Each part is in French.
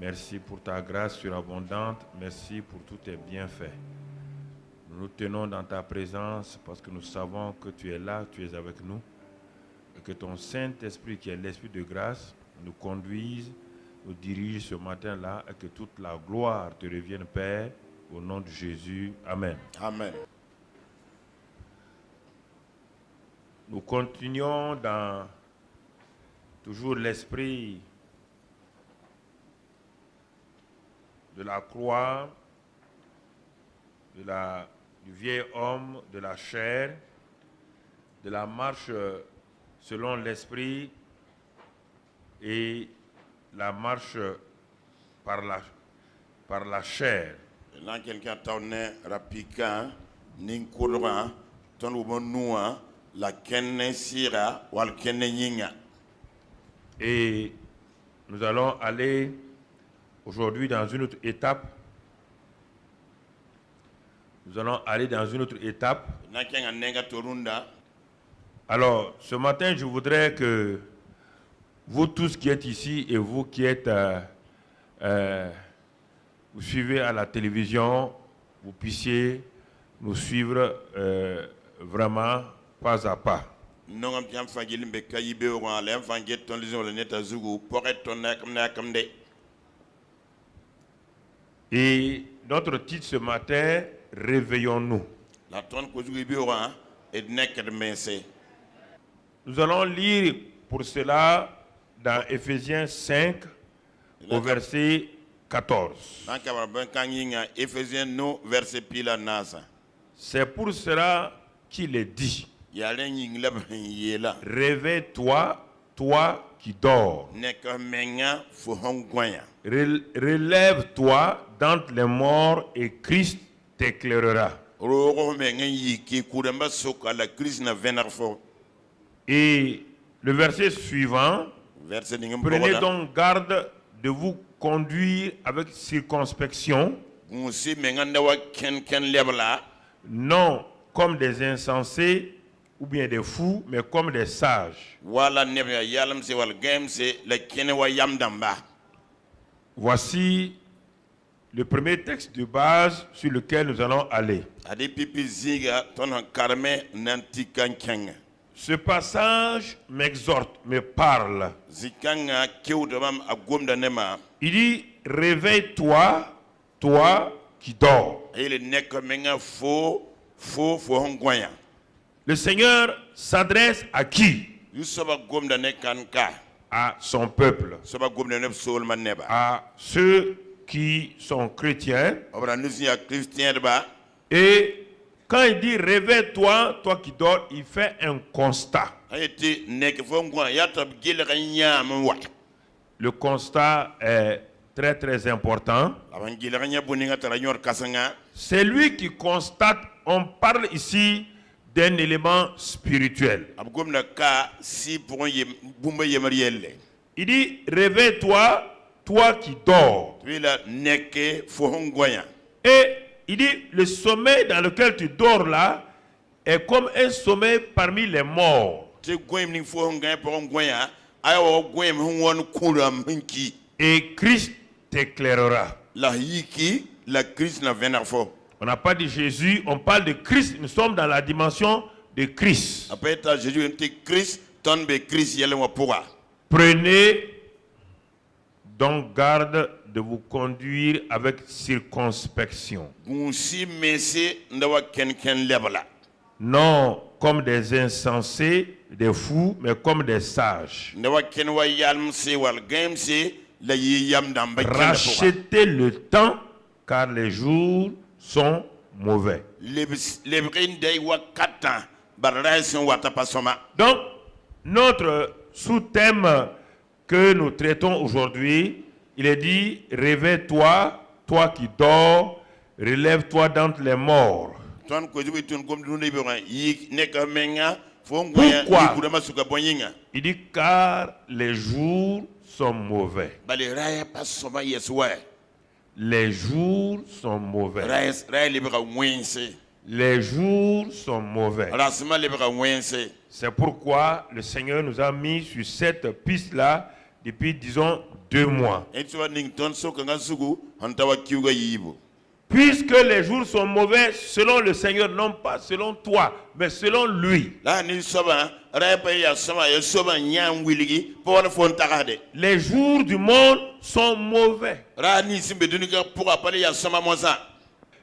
Merci pour ta grâce surabondante. Merci pour tous tes bienfaits. Nous nous tenons dans ta présence parce que nous savons que tu es là, tu es avec nous. Et que ton Saint-Esprit, qui est l'Esprit de grâce, nous conduise, nous dirige ce matin-là et que toute la gloire te revienne, Père, au nom de Jésus. Amen. Amen. Nous continuons dans toujours l'esprit de la croix, du vieil homme, de la chair, de la marche selon l'esprit et la marche par la chair. Là, quelqu'un tourne rapidement, n'incourant, ton oubonnoua, la kenne sira, ou la kenne yinga. Et nous allons aller aujourd'hui dans une autre étape. Nous allons aller dans une autre étape. Alors, ce matin, je voudrais que vous tous qui êtes ici et vous qui êtes, vous suivez à la télévision, vous puissiez nous suivre vraiment pas à pas. Et notre titre ce matin, réveillons-nous. Nous allons lire pour cela dans Éphésiens 5 au verset 14. C'est pour cela qu'il est dit: réveille-toi, toi qui dors. Relève-toi d'entre les morts et Christ t'éclairera. Et le verset suivant: prenez donc garde de vous conduire avec circonspection, non comme des insensés ou bien des fous, mais comme des sages. Voici le premier texte de base sur lequel nous allons aller. Ce passage m'exhorte, me parle. Il dit: réveille-toi, toi qui dors. Le Seigneur s'adresse à qui? À son peuple, à ceux qui sont chrétiens. Et quand il dit réveille-toi, toi qui dors, il fait un constat. Le constat est très très important. C'est lui qui constate. On parle ici d'un élément spirituel. Il dit réveille-toi, toi qui dors. Et il dit le sommeil dans lequel tu dors là est comme un sommeil parmi les morts. Et Christ t'éclairera. On n'a pas dit Jésus, on parle de Christ. Nous sommes dans la dimension de Christ. Prenez donc garde de vous conduire avec circonspection. Non comme des insensés, des fous, mais comme des sages. Rachetez le temps, car les jours sont mauvais. Donc, notre sous-thème que nous traitons aujourd'hui, il est dit: réveille-toi, toi qui dors, relève-toi d'entre les morts. Pourquoi? Il dit car les jours sont mauvais. Les jours sont mauvais. Les jours sont mauvais. C'est pourquoi le Seigneur nous a mis sur cette piste-là depuis, disons, 2 mois. Puisque les jours sont mauvais selon le Seigneur, non pas selon toi, mais selon lui. Les jours du monde sont mauvais.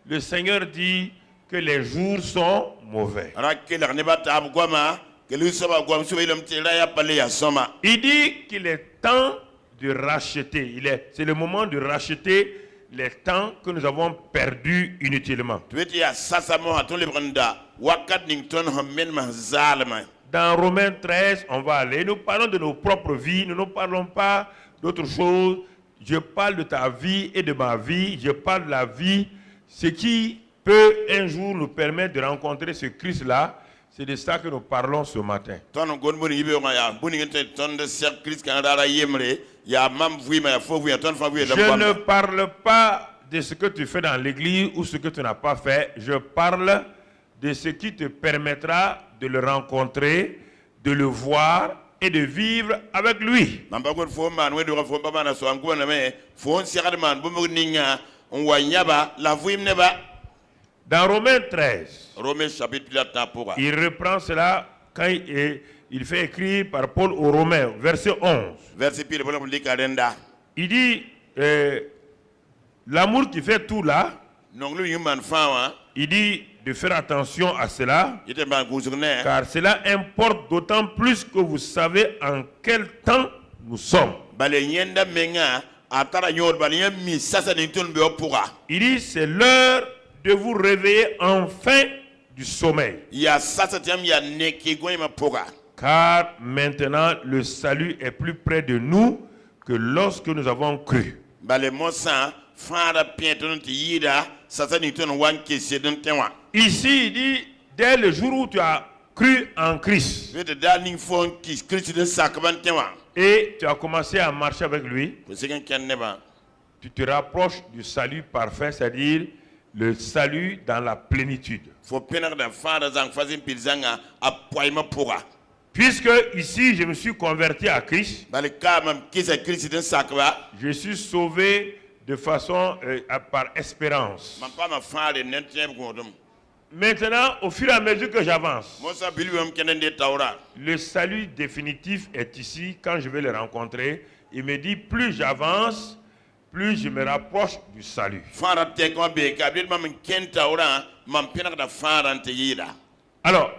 Le Seigneur dit que les jours sont mauvais. Il dit qu'il est temps de racheter. C'est le moment de racheter les temps que nous avons perdus inutilement. Dans Romains 13, on va aller. Nous parlons de nos propres vies. Nous ne parlons pas d'autre chose. Je parle de ta vie et de ma vie. Je parle de la vie. Ce qui peut un jour nous permettre de rencontrer ce Christ-là. C'est de ça que nous parlons ce matin. Je ne parle pas de ce que tu fais dans l'église ou ce que tu n'as pas fait. Je parle de ce qui te permettra de le rencontrer, de le voir et de vivre avec lui. Dans Romains 13, il reprend cela quand il fait écrire par Paul aux Romains, verset 11. Il dit, l'amour qui fait tout là, il dit de faire attention à cela, car cela importe d'autant plus que vous savez en quel temps nous sommes. Il dit, c'est l'heure de vous réveiller enfin du sommeil. Car maintenant le salut est plus près de nous que lorsque nous avons cru. Ici il dit, dès le jour où tu as cru en Christ et tu as commencé à marcher avec lui, tu te rapproches du salut parfait, c'est-à-dire le salut dans la plénitude. Puisque ici je me suis converti à Christ, je suis sauvé de façon par espérance. Maintenant, au fur et à mesure que j'avance, le salut définitif est ici. Quand je vais le rencontrer, il me dit, plus j'avance, plus je me rapproche du salut. Alors,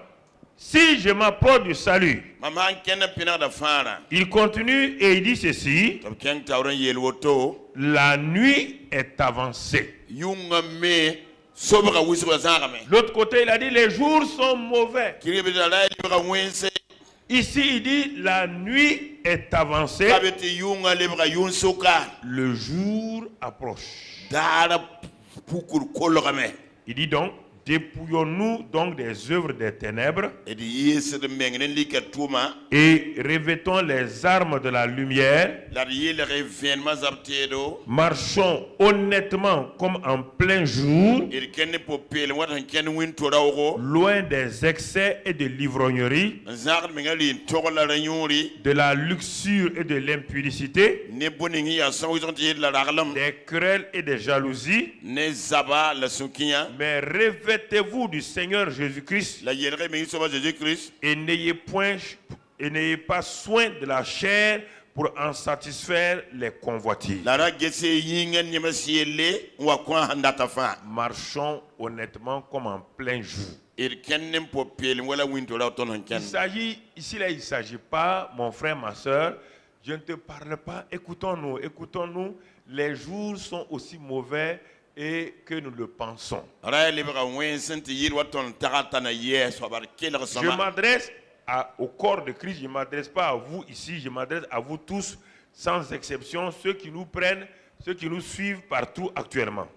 si je m'approche du salut, il continue et il dit ceci, la nuit est avancée. L'autre côté, il a dit, les jours sont mauvais. Ici, il dit, la nuit est avancée. Le jour approche. Il dit donc, dépouillons-nous donc des œuvres des ténèbres et revêtons les armes de la lumière. Marchons honnêtement comme en plein jour, loin des excès et de l'ivrognerie, de la luxure et de l'impudicité, des querelles et des jalousies, mais revêtez-vous du Seigneur Jésus-Christ et n'ayez pas soin de la chair pour en satisfaire les convoitises. Marchons honnêtement comme en plein jour. Il ne s'agit pas, mon frère, ma soeur, je ne te parle pas, écoutons-nous, les jours sont aussi mauvais et que nous le pensons. Je m'adresse au corps de Christ, je ne m'adresse pas à vous ici, je m'adresse à vous tous, sans exception, ceux qui nous prennent, ceux qui nous suivent partout actuellement.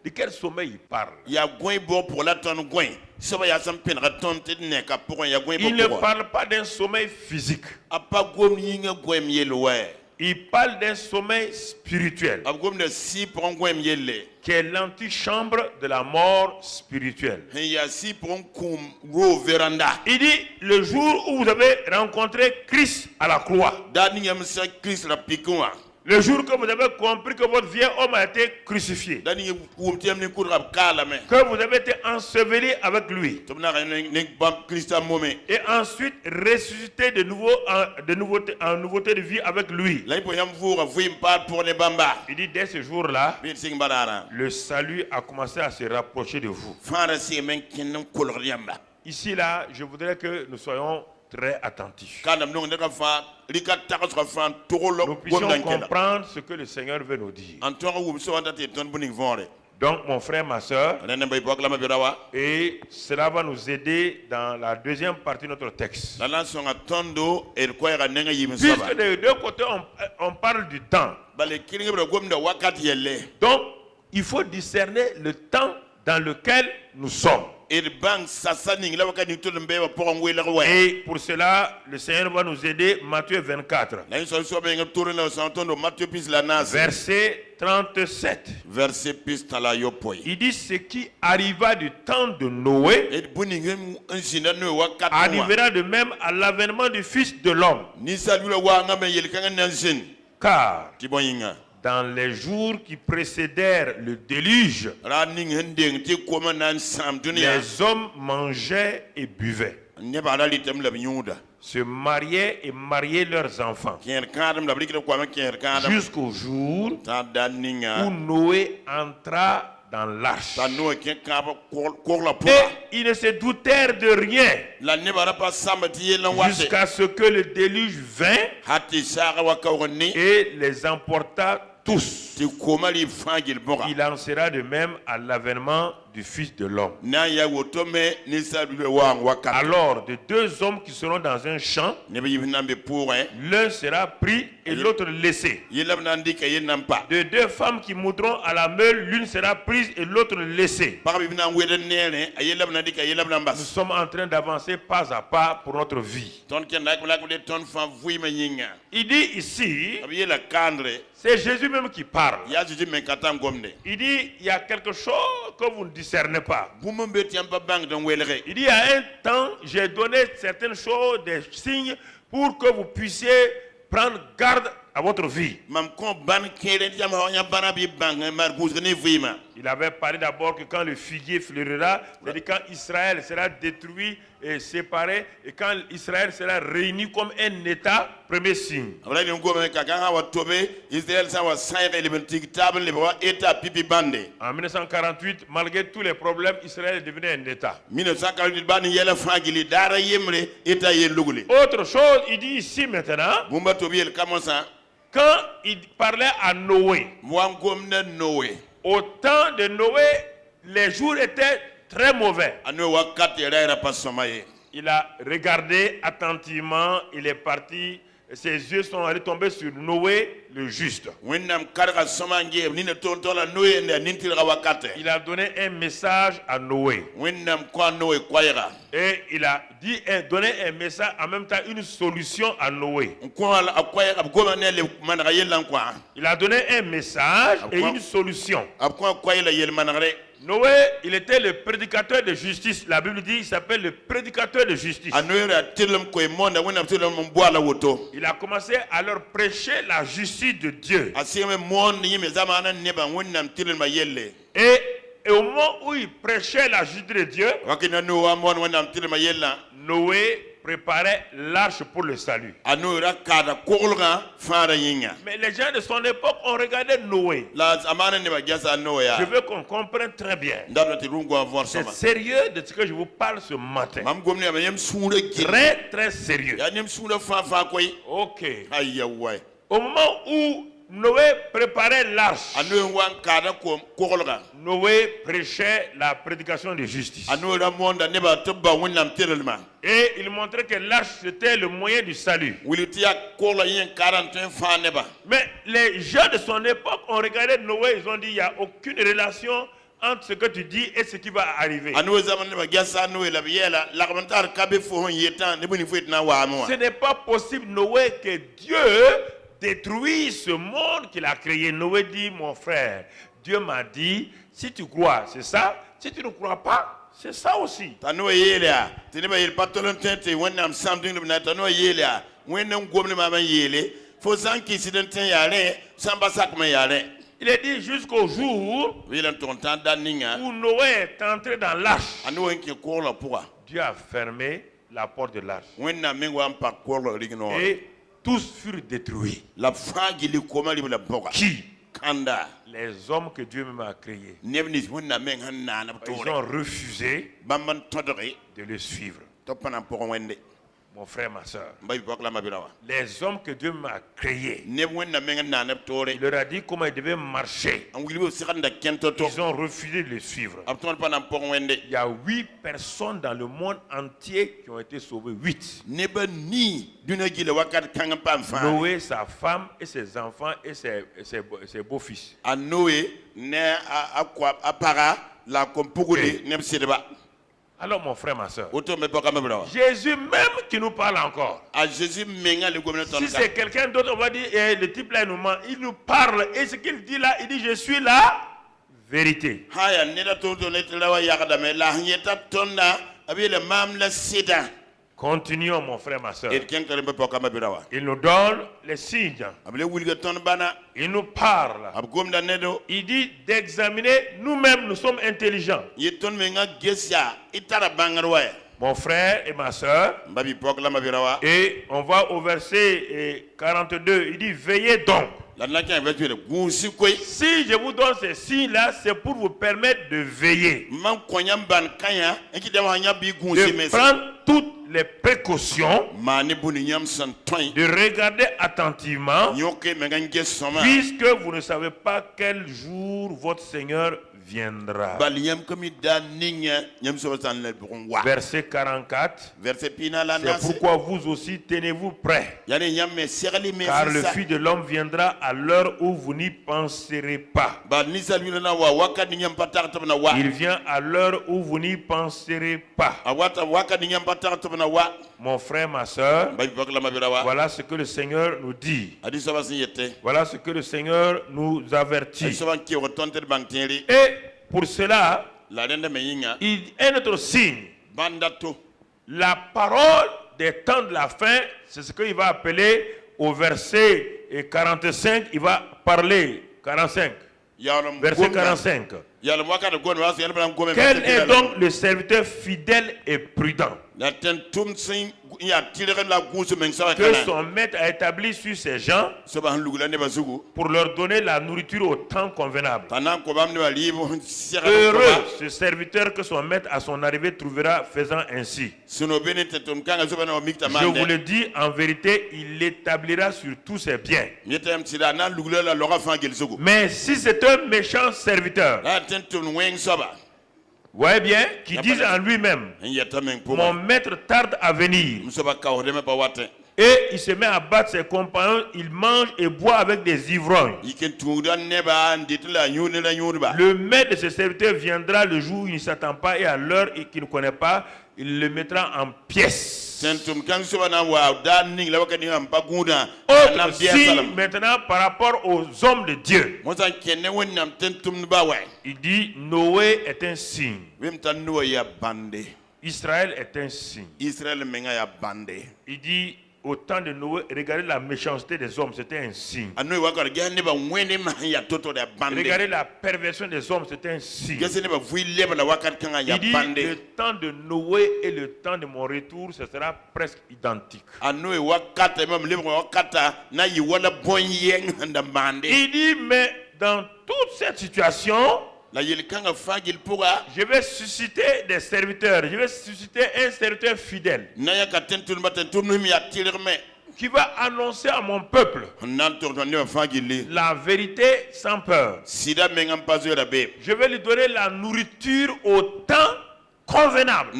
De quel sommeil il parle? Il ne parle pas d'un sommeil physique. Il parle d'un sommeil spirituel qui est l'antichambre de la mort spirituelle. Il dit le jour où vous avez rencontré Christ à la croix, le jour que vous avez compris que votre vieil homme a été crucifié, que vous avez été enseveli avec lui, et ensuite ressuscité de nouveau en nouveauté de vie avec lui. Il dit dès ce jour-là, le salut a commencé à se rapprocher de vous. Ici, là, je voudrais que nous soyons très attentifs. Nous puissions comprendre ce que le Seigneur veut nous dire. Donc, mon frère, ma soeur, et cela va nous aider dans la deuxième partie de notre texte. Puisque des deux côtés, on parle du temps. Donc, il faut discerner le temps dans lequel nous sommes. Et pour cela, le Seigneur va nous aider. Matthieu 24, verset 37. Il dit ce qui arriva du temps de Noé arrivera de même à l'avènement du Fils de l'homme. Car dans les jours qui précédèrent le déluge, les hommes mangeaient et buvaient, se mariaient et mariaient leurs enfants, jusqu'au jour où Noé entra dans l'arche. Et ils ne se doutèrent de rien jusqu'à ce que le déluge vint et les emporta tous. Il en sera de même à l'avènement du Fils de l'homme. Alors, de deux hommes qui seront dans un champ, l'un sera pris et l'autre laissé. De deux femmes qui monteront à la meule, l'une sera prise et l'autre laissée. Nous sommes en train d'avancer pas à pas pour notre vie. Il dit ici, c'est Jésus même qui parle. Il dit, il y a quelque chose que vous ne discernez pas. Il dit, il y a un temps, j'ai donné certaines choses, des signes, pour que vous puissiez prendre garde à votre vie. Il avait parlé d'abord que quand le figuier fleurira, c'est-à-dire quand Israël sera détruit et séparé, et quand Israël sera réuni comme un État, premier signe. En 1948, malgré tous les problèmes, Israël est devenu un État. Autre chose, il dit ici maintenant, quand il parlait à Noé, au temps de Noé, les jours étaient très mauvais. Il a regardé attentivement, il est parti, ses yeux sont allés tomber sur Noé, le juste. Il a donné un message à Noé. Et il a donné un message, en même temps une solution à Noé. Il a donné un message et une solution. Noé, il était le prédicateur de justice. La Bible dit qu'il s'appelle le prédicateur de justice. Il a commencé à leur prêcher la justice de Dieu. Et au moment où il prêchait la justice de Dieu, Noé préparait l'arche pour le salut. Mais les gens de son époque ont regardé Noé. Je veux qu'on comprenne très bien. C'est sérieux de ce que je vous parle ce matin. Très très sérieux. Ok. Au moment où Noé préparait l'arche, Noé prêchait la prédication de justice. Et il montrait que l'arche c'était le moyen du salut. Mais les gens de son époque ont regardé Noé, ils ont dit il n'y a aucune relation entre ce que tu dis et ce qui va arriver. Ce n'est pas possible, Noé, que Dieu détruire ce monde qu'il a créé. Noé dit, mon frère, Dieu m'a dit, si tu crois, c'est ça. Si tu ne crois pas, c'est ça aussi. Tano yelia, tineba yel patolon tente wonnam samding na tano yelia, wonnam gomne mama yele, fo zanki sidenten yale, samba sakme yale. Il est dit jusqu'au jour où Noé est entré dans l'arche. Dieu a fermé la porte de l'arche. Et tous furent détruits. Qui? Les hommes que Dieu même a créés. Ils ont refusé de le suivre. Mon frère, ma soeur, les hommes que Dieu m'a créés, il leur a dit comment ils devaient marcher. Ils ont refusé de le suivre. Il y a 8 personnes dans le monde entier qui ont été sauvées. 8. Noé, sa femme et ses enfants et ses beaux-fils. Alors mon frère, ma soeur, Jésus même qui nous parle encore. Si c'est quelqu'un d'autre, on va dire, le type là, il nous parle. Et ce qu'il dit là, il dit, je suis la vérité. Continuons mon frère, ma soeur. Il nous donne les signes. Il nous parle. Il dit d'examiner nous-mêmes, nous sommes intelligents. Mon frère et ma soeur. Et on va au verset 42. Il dit veillez donc. Si je vous donne ces signes-là, c'est pour vous permettre de veiller. De prendre toutes les précautions, de regarder attentivement, puisque vous ne savez pas quel jour votre Seigneur viendra. Verset 44. C'est pourquoi vous aussi tenez-vous prêts, car le Fils de l'homme viendra à l'heure où vous n'y penserez pas. Il vient à l'heure où vous n'y penserez pas. Mon frère, ma soeur, voilà ce que le Seigneur nous dit. Voilà ce que le Seigneur nous avertit. Et pour cela, il y a un autre signe. La parole des temps de la fin, c'est ce qu'il va appeler au verset 45, il va parler 45. Verset 45. Quel est donc le serviteur fidèle et prudent que son maître a établi sur ses gens pour leur donner la nourriture au temps convenable? Heureux ce serviteur que son maître à son arrivée trouvera faisant ainsi. Je vous le dis en vérité, il l'établira sur tous ses biens. Mais si c'est un méchant serviteur, voyez bien, qui dit en lui-même, mon maître tarde à venir, et il se met à battre ses compagnons, il mange et boit avec des ivrognes. Le maître de ce serviteur viendra le jour où il ne s'attend pas et à l'heure qu'il ne connaît pas, il le mettra en pièces. Autre signe maintenant par rapport aux hommes de Dieu. Il dit Noé est un signe. Israël est un signe. Il dit au temps de Noé, regardez la méchanceté des hommes, c'était un signe. Regardez la perversion des hommes, c'était un signe. Il dit le temps de Noé et le temps de mon retour, ce sera presque identique. Il dit mais dans toute cette situation, je vais susciter des serviteurs. Je vais susciter un serviteur fidèle qui va annoncer à mon peuple la vérité sans peur. Je vais lui donner la nourriture au temps convenable.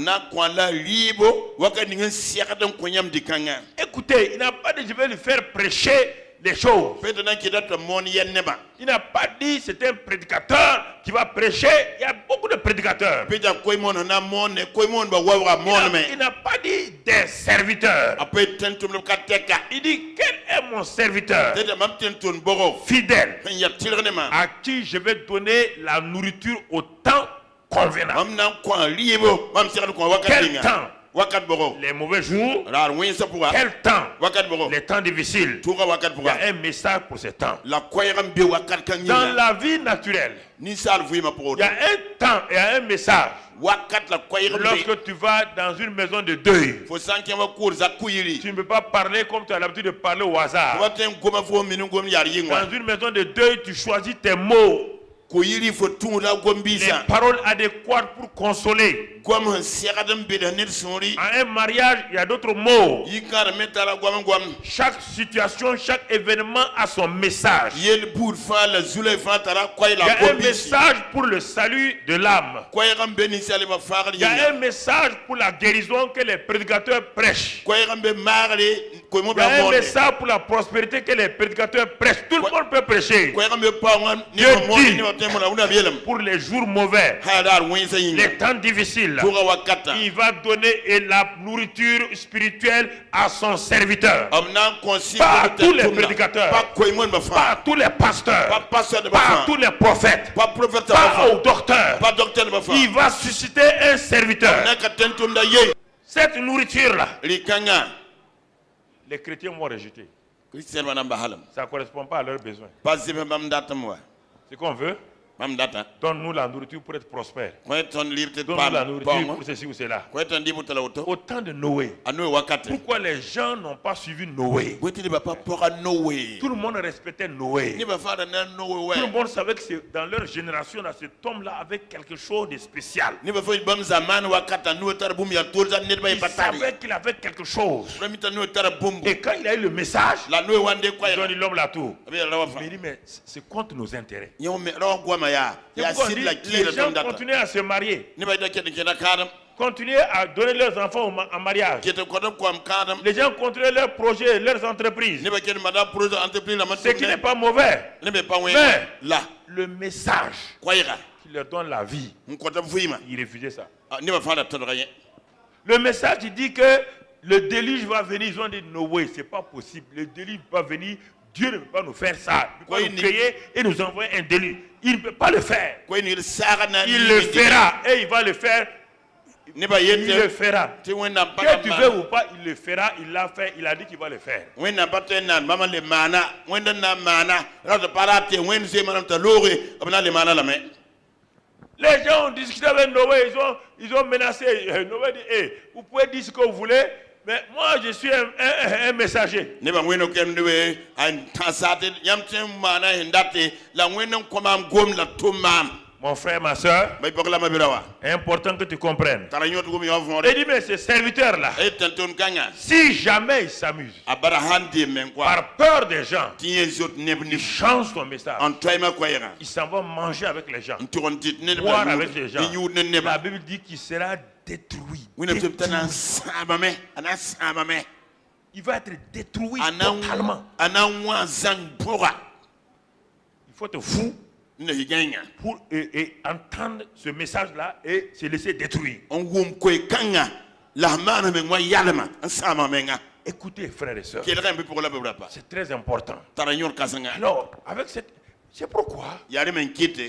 Écoutez, il n'a pas dit je vais lui faire prêcher les choses. Il n'a pas dit c'est un prédicateur qui va prêcher. Il y a beaucoup de prédicateurs. Il n'a pas dit des serviteurs. Il dit quel est mon serviteur fidèle à qui je vais donner la nourriture au temps convenable. Quel temps? Les mauvais jours. Quel temps? Les temps difficiles. Il y a un message pour ce temps. Dans la vie naturelle, il y a un temps et un message. Lorsque tu vas dans une maison de deuil, tu ne peux pas parler comme tu as l'habitude de parler au hasard. Dans une maison de deuil, tu choisis tes mots. Les paroles adéquates pour consoler. À un mariage, il y a d'autres mots. Chaque situation, chaque événement a son message. Il y a un message pour le salut de l'âme. Il y a un message pour la guérison que les prédicateurs prêchent. Il y a un message pour la prospérité que les prédicateurs prêchent. Tout le monde peut prêcher. Dieu dit pour les jours mauvais, les temps difficiles, il va donner la nourriture spirituelle à son serviteur. Pas à tous les prédicateurs, pas à tous les pasteurs, pas à tous les prophètes, pas aux docteurs. Il va susciter un serviteur. Cette nourriture-là, les chrétiens vont rejeter. Ça ne correspond pas à leurs besoins. C'est qu'on veut. Donne-nous la nourriture pour être prospère. Donne-nous la nourriture pour ceci ou cela. Au temps de Noé, pourquoi les gens n'ont pas suivi Noé? Tout le monde respectait Noé. Tout le monde savait que dans leur génération, là, cet homme-là avait quelque chose de spécial. Il savait qu'il avait quelque chose. Et quand il a eu le message, il a dit l'homme là tout. Mais il dit, mais c'est contre nos intérêts. Les gens continuaient à se marier. Continuer à donner leurs enfants en mariage. Les gens continuaient leurs projets, leurs entreprises. Ce qui n'est pas mauvais. Mais le message qui leur donne la vie, ils refusaient ça. Le message il dit que le déluge va venir. Ils ont dit no way, c'est pas possible. Le déluge va venir. Dieu ne peut pas nous faire ça. Il peut pas nous créer et nous envoyer un déluge. Il ne peut pas le faire. Il le fera et il va le faire. Il le fera. Que tu veux ou pas, il le fera. Il l'a fait. Il a dit qu'il va le faire. Les gens ont discuté avec Noé. Ils ont menacé. Noé dit, hey, vous pouvez dire ce que vous voulez. Mais moi, je suis un messager. Mon frère, ma soeur, c'est important que tu comprennes. Il dit, mais ce serviteur-là, si jamais il s'amuse, par peur des gens, il change son message. Il s'en va manger avec les gens, boire avec les gens. La Bible dit qu'il sera détruit. Il va être détruit totalement. Il faut te fou pour entendre ce message-là et se laisser détruire. Écoutez, frères et sœurs, c'est très important. Alors, avec cette... C'est pourquoi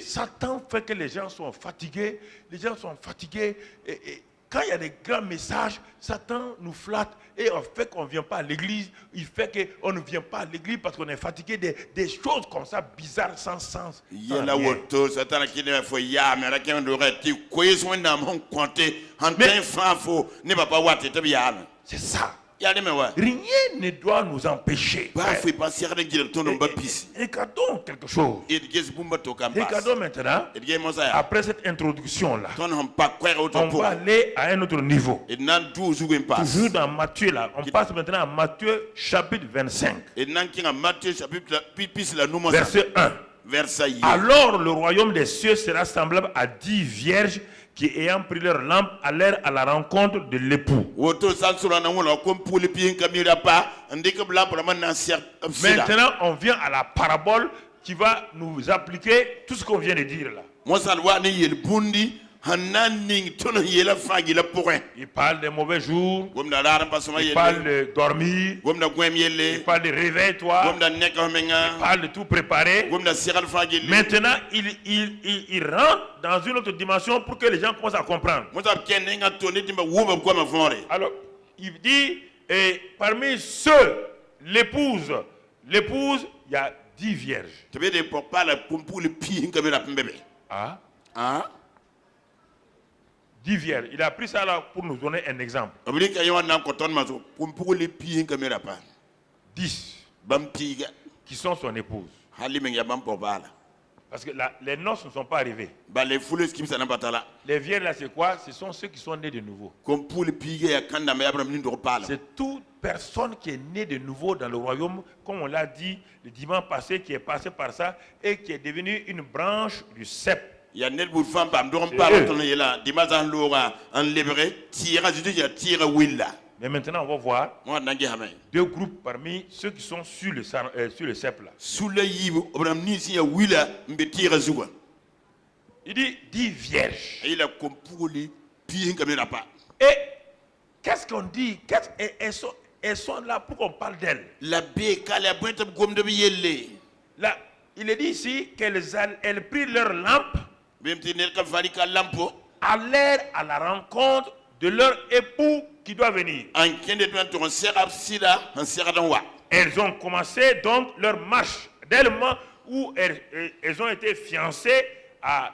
Satan fait que les gens sont fatigués. Les gens sont fatigués. Et quand il y a des grands messages, Satan nous flatte et on fait qu'on ne vient pas à l'église. Il fait qu'on ne vient pas à l'église parce qu'on est fatigué des choses comme ça, bizarres, sans sens. C'est ça. Rien ne doit nous empêcher. Regardons quelque chose. Regardons maintenant, après cette introduction-là, on va aller à un autre niveau. Toujours dans Matthieu, là, on passe maintenant à Matthieu chapitre 25. Verset 1. Alors le royaume des cieux sera semblable à 10 vierges qui ayant pris leur lampe allèrent à la rencontre de l'époux. Maintenant, on vient à la parabole qui va nous appliquer tout ce qu'on vient de dire là. Il parle des mauvais jours, il parle de dormir, il parle de réveille-toi, il parle de tout préparer. Maintenant, il rentre dans une autre dimension pour que les gens commencent à comprendre. Alors, il dit, et parmi ceux, l'épouse, il y a 10 vierges. Ah? 10 vierges. Il a pris ça là pour nous donner un exemple. 10 qui sont son épouse. Parce que les noces ne sont pas arrivées. Les vierges là, c'est quoi? Ce sont ceux qui sont nés de nouveau. C'est toute personne qui est née de nouveau dans le royaume, comme on l'a dit le dimanche passé, qui est passé par ça et qui est devenu une branche du cep. Mais maintenant, on va voir 2 groupes parmi ceux qui sont sur le cep là. Il dit 10 vierges. Et qu'est-ce qu'on dit? Elles sont là pour qu'on parle d'elles. Là, il est dit ici qu'elles prirent leur lampe, allèrent à la rencontre de leur époux qui doit venir. Elles ont commencé donc leur marche. Dès le moment où elles ont été fiancées à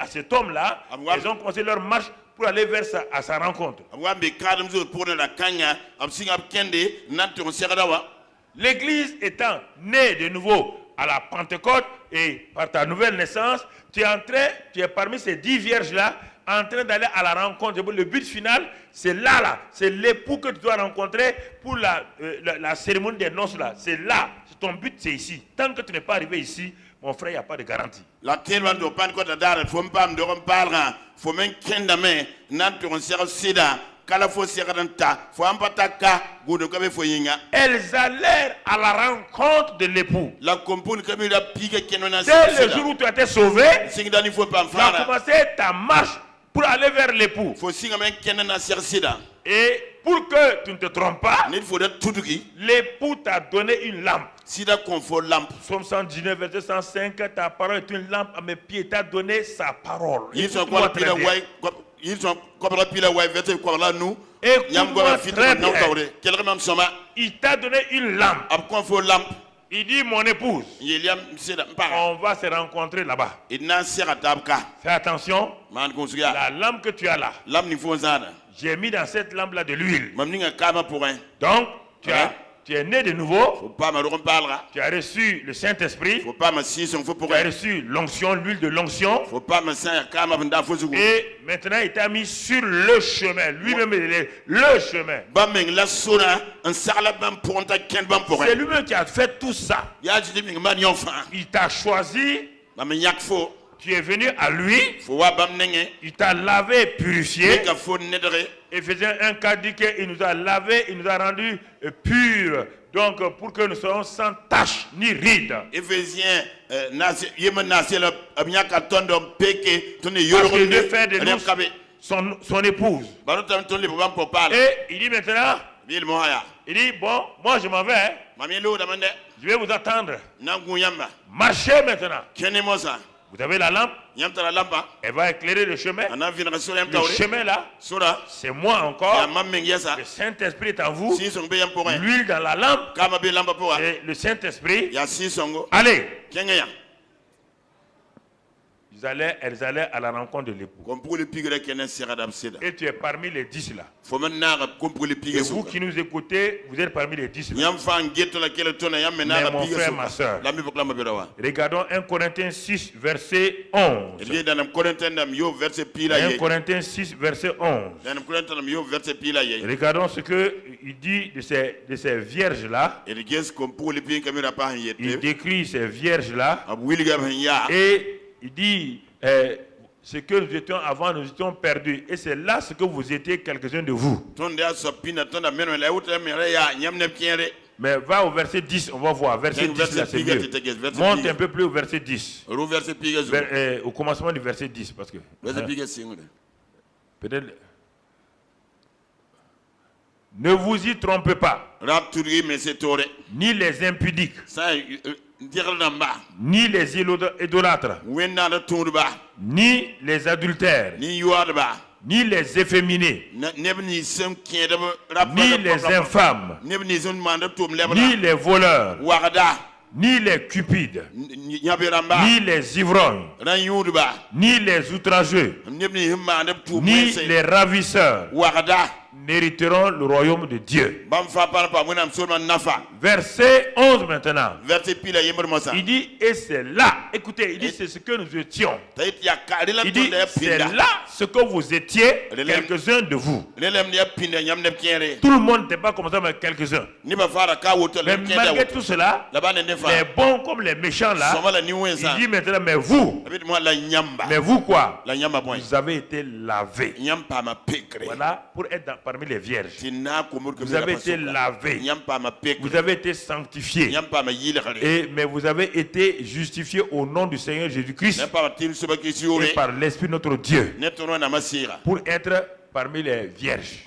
cet homme-là, elles ont commencé leur marche pour aller vers à sa rencontre. L'église étant née de nouveau à la Pentecôte et par ta nouvelle naissance, tu es parmi ces 10 vierges-là en train d'aller à la rencontre. Le but final, c'est là. C'est l'époux que tu dois rencontrer pour la cérémonie des noces là. C'est là. Ton but, c'est ici. Tant que tu n'es pas arrivé ici, mon frère, il n'y a pas de garantie. Elles allèrent à la rencontre de l'époux. Dès le jour où tu as été sauvé, tu as commencé ta marche pour aller vers l'époux. Et pour que tu ne te trompes pas, l'époux t'a donné une lampe. Psaume 119, verset 105, ta parole est une lampe à mes pieds. Il t'a donné sa parole. Écoute-moi très bien. Il t'a donné une lampe. Il dit, mon épouse, on va se rencontrer là-bas. Fais attention, la lampe que tu as là, j'ai mis dans cette lampe-là de l'huile. Donc, tu es né de nouveau. Tu as reçu le Saint-Esprit. Tu as reçu l'onction, l'huile de l'onction. Et maintenant, il t'a mis sur le chemin. Lui-même, le chemin. C'est lui-même qui a fait tout ça. Il t'a choisi. Tu es venu à lui. Il t'a lavé et purifié. Éphésiens 1:4 dit qu'il nous a lavé, il nous a rendus purs. Donc pour que nous soyons sans tache ni ride. Éphésiens parce qu'il veut faire de nous son épouse. Et il dit maintenant, il dit bon, moi je m'en vais. Je vais vous attendre. Marchez maintenant. Vous avez la lampe, elle va éclairer le chemin. Le chemin là, c'est moi encore. Le Saint-Esprit est en vous. L'huile dans la lampe. Et le Saint-Esprit. Allez. Elles allaient à la rencontre de l'époux. Et tu es parmi les 10 là. Et vous qui nous écoutez, vous êtes parmi les 10 là. Mais mon frère, ma soeur, regardons 1 Corinthiens 6, verset 11. 1 Corinthiens 6, verset 11. Regardons ce qu'il dit de ces vierges là. Il décrit ces vierges là. Et il dit, Ce que nous étions avant, nous étions perdus. Et c'est là ce que vous étiez, quelques-uns de vous. Mais va au verset 10, on va voir. Verset 10, là, c'est mieux. Monte un peu plus au verset 10. Au commencement du verset 10, parce que... Peut-être... Ne vous y trompez pas. Ni les impudiques. Ni les idolâtres. Ni les adultères. Ni les efféminés. Ni les infâmes. Ni les voleurs. Ni les cupides. Ni les ivrognes. Ni les outrageux. Ni les ravisseurs n'hériteront le royaume de Dieu. Verset 11 maintenant. Il dit, et c'est là, écoutez, il dit, c'est ce que nous étions. Il dit, c'est là ce que vous étiez, quelques-uns de vous. Tout le monde n'était pas comme ça, mais quelques-uns. Mais malgré tout cela, les bons comme les méchants là, il dit maintenant, mais vous quoi? Vous avez été lavés. Voilà, pour être parmi les vierges. Vous avez été lavés. Vous avez été sanctifiés. Mais vous avez été justifiés au nom du Seigneur Jésus-Christ et par l'Esprit notre Dieu pour être parmi les vierges.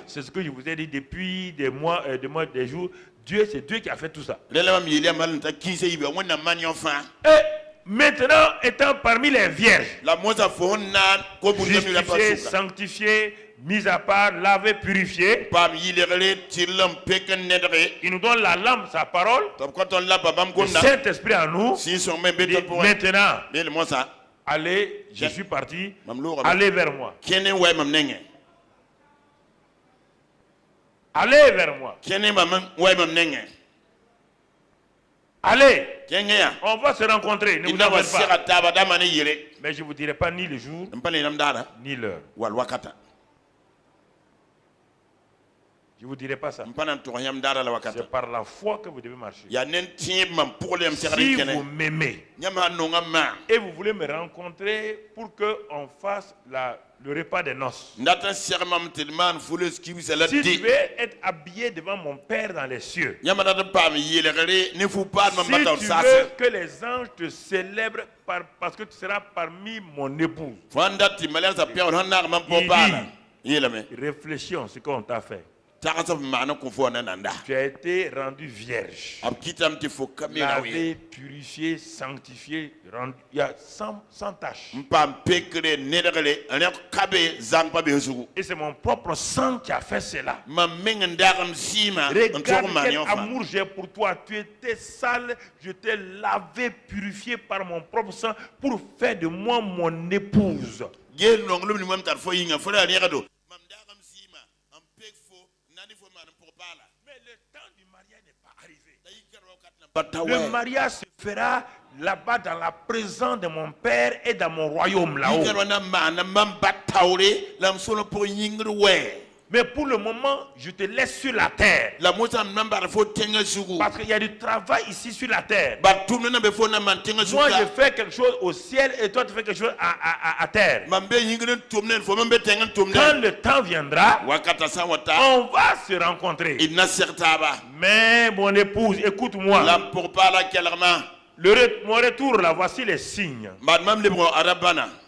C'est ce que je vous ai dit depuis des mois, des jours. Dieu, c'est Dieu qui a fait tout ça. Et maintenant, étant parmi les vierges, justifiés, sanctifiés, mis à part, lavé, purifié, il nous donne la lampe, sa parole, le Saint-Esprit en nous. Maintenant, allez, je suis parti, allez vers moi. Allez vers moi. Allez, on va se rencontrer, ne vous en faites pas. Mais je ne vous dirai pas ni le jour, ni l'heure. Je ne vous dirai pas ça. C'est par la foi que vous devez marcher. Si vous m'aimez et vous voulez me rencontrer pour qu'on fasse le repas des noces. Si tu veux être habillé devant mon Père dans les cieux, si tu veux que les anges te célèbrent parce que tu seras parmi mon épouse, réfléchissons ce qu'on t'a fait. Tu as été rendu vierge, lavé, purifié, sanctifié, il y a sans tâche. Et c'est mon propre sang qui a fait cela. Regarde quel amour j'ai pour toi. Tu étais sale, je t'ai lavé, purifié par mon propre sang pour faire de moi mon épouse. Le mariage se fera là-bas dans la présence de mon Père et dans mon royaume là-haut. Mais pour le moment, je te laisse sur la terre. Parce qu'il y a du travail ici sur la terre. Moi, je fais quelque chose au ciel et toi, tu fais quelque chose à terre. Quand le temps viendra, on va se rencontrer. Mais mon épouse, écoute-moi. Mon retour là, voici les signes.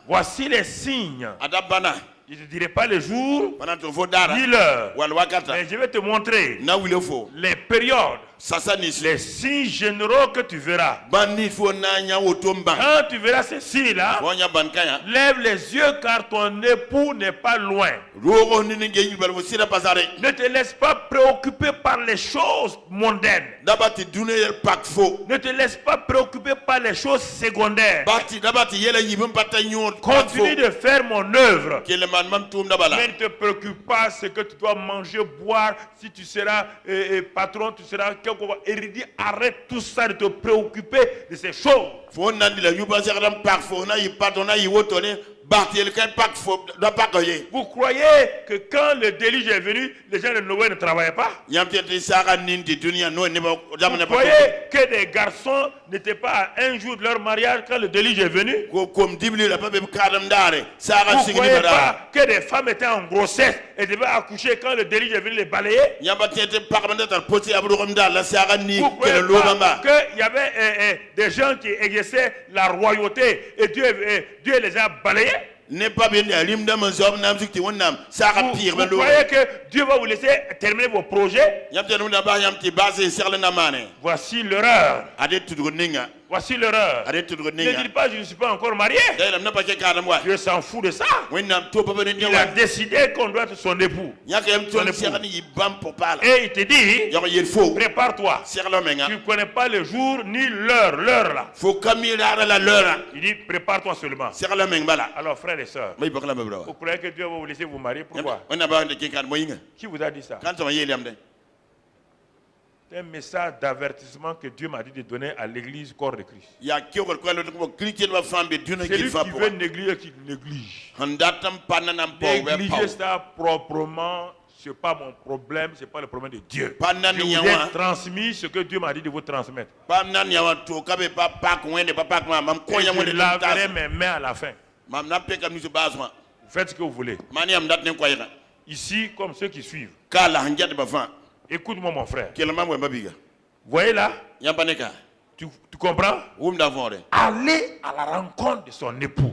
Voici les signes. Je ne te dirai pas le jour ni l'heure, mais je vais te montrer les périodes, les signes généraux que tu verras. Quand tu verras ces signes-là, lève les yeux car ton époux n'est pas loin. Ne te laisse pas préoccuper par les choses mondaines. Ne te laisse pas préoccuper par les choses secondaires. Continue de faire mon œuvre. Mais ne te préoccupe pas ce que tu dois manger, boire. Si tu seras patron, tu seras quelqu'un. Et dit, arrête tout ça de te préoccuper de ces choses. Vous croyez que quand le déluge est venu, les gens de Noé ne travaillaient pas? Vous croyez que des garçons n'étaient pas à un jour de leur mariage quand le déluge est venu? Vous ne croyez pas que des femmes étaient en grossesse et devaient accoucher quand le déluge est venu les balayer? Vous ne croyez pas qu'il y avait des gens qui exerçaient la royauté et Dieu les a balayés? Vous croyez que Dieu va vous laisser terminer vos projets? Voici l'erreur. Voici l'erreur. Ne dites pas je ne suis pas encore marié. Dieu s'en fout de ça. Il a décidé qu'on doit être son époux. Et il te dit, prépare-toi. Tu ne connais pas le jour ni l'heure là. Il dit, prépare-toi seulement. Alors frères et sœurs, vous croyez que Dieu va vous laisser vous marier? Pourquoi? Qui vous a dit ça? C'est un message d'avertissement que Dieu m'a dit de donner à l'église corps de Christ. Celui qui veut négliger, qui néglige. Négliger ça proprement, ce n'est pas mon problème, ce n'est pas le problème de Dieu. Je vous ai transmis ce que Dieu m'a dit de vous transmettre. Et je laverai mes mains à la fin. Vous faites ce que vous voulez. Ici, comme ceux qui suivent. Écoute-moi mon frère. Voyez là? Tu comprends? Aller à la rencontre de son époux.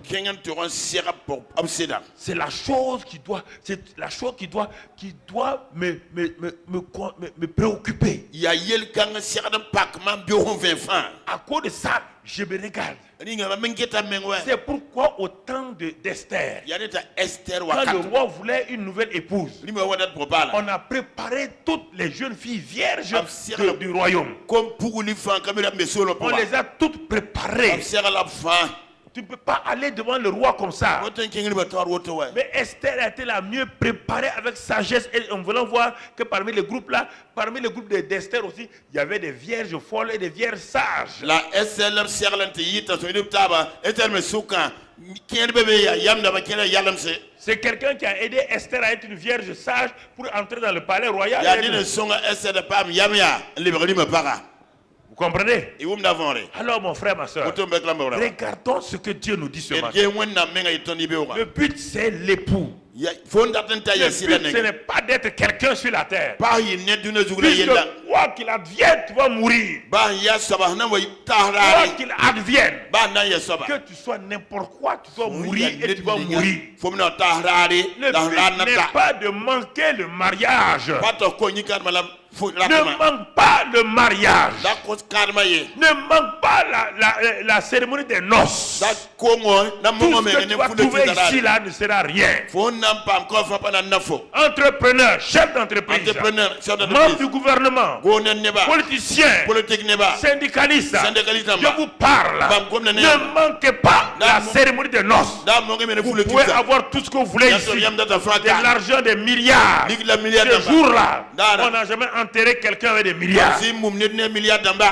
C'est la chose qui doit me préoccuper. À cause de ça, je me regarde. C'est pourquoi au temps d'Esther, quand le roi voulait une nouvelle épouse, on a préparé toutes les jeunes filles vierges du royaume. On les a toutes préparées. Tu ne peux pas aller devant le roi comme ça. Mais Esther a été la mieux préparée avec sagesse. Et en voulant voir que parmi les groupes là, parmi les groupes d'Esther aussi, il y avait des vierges folles et des vierges sages. C'est quelqu'un qui a aidé Esther à être une vierge sage pour entrer dans le palais royal. Vous comprenez? Alors mon frère, ma soeur, regardons ce que Dieu nous dit ce matin. Le but c'est l'époux. Le but ce n'est pas d'être quelqu'un sur la terre. Puisque quoi qu'il advienne, tu vas mourir. Quoi qu'il advienne, que tu sois n'importe quoi, tu dois mourir et tu vas mourir. Le but n'est pas de manquer le mariage. Ne manque pas le mariage. Ne manque pas la cérémonie des noces. Tout ce que tu vas trouver ici là ne sera rien. Entrepreneur, chef d'entreprise, membre du gouvernement, politicien, syndicaliste, je vous parle. Ne manquez pas la cérémonie des noces. Vous pouvez avoir tout ce que vous voulez ici. De l'argent, des milliards. Ce jour-là, on n'a jamais enterré quelqu'un avec des milliards.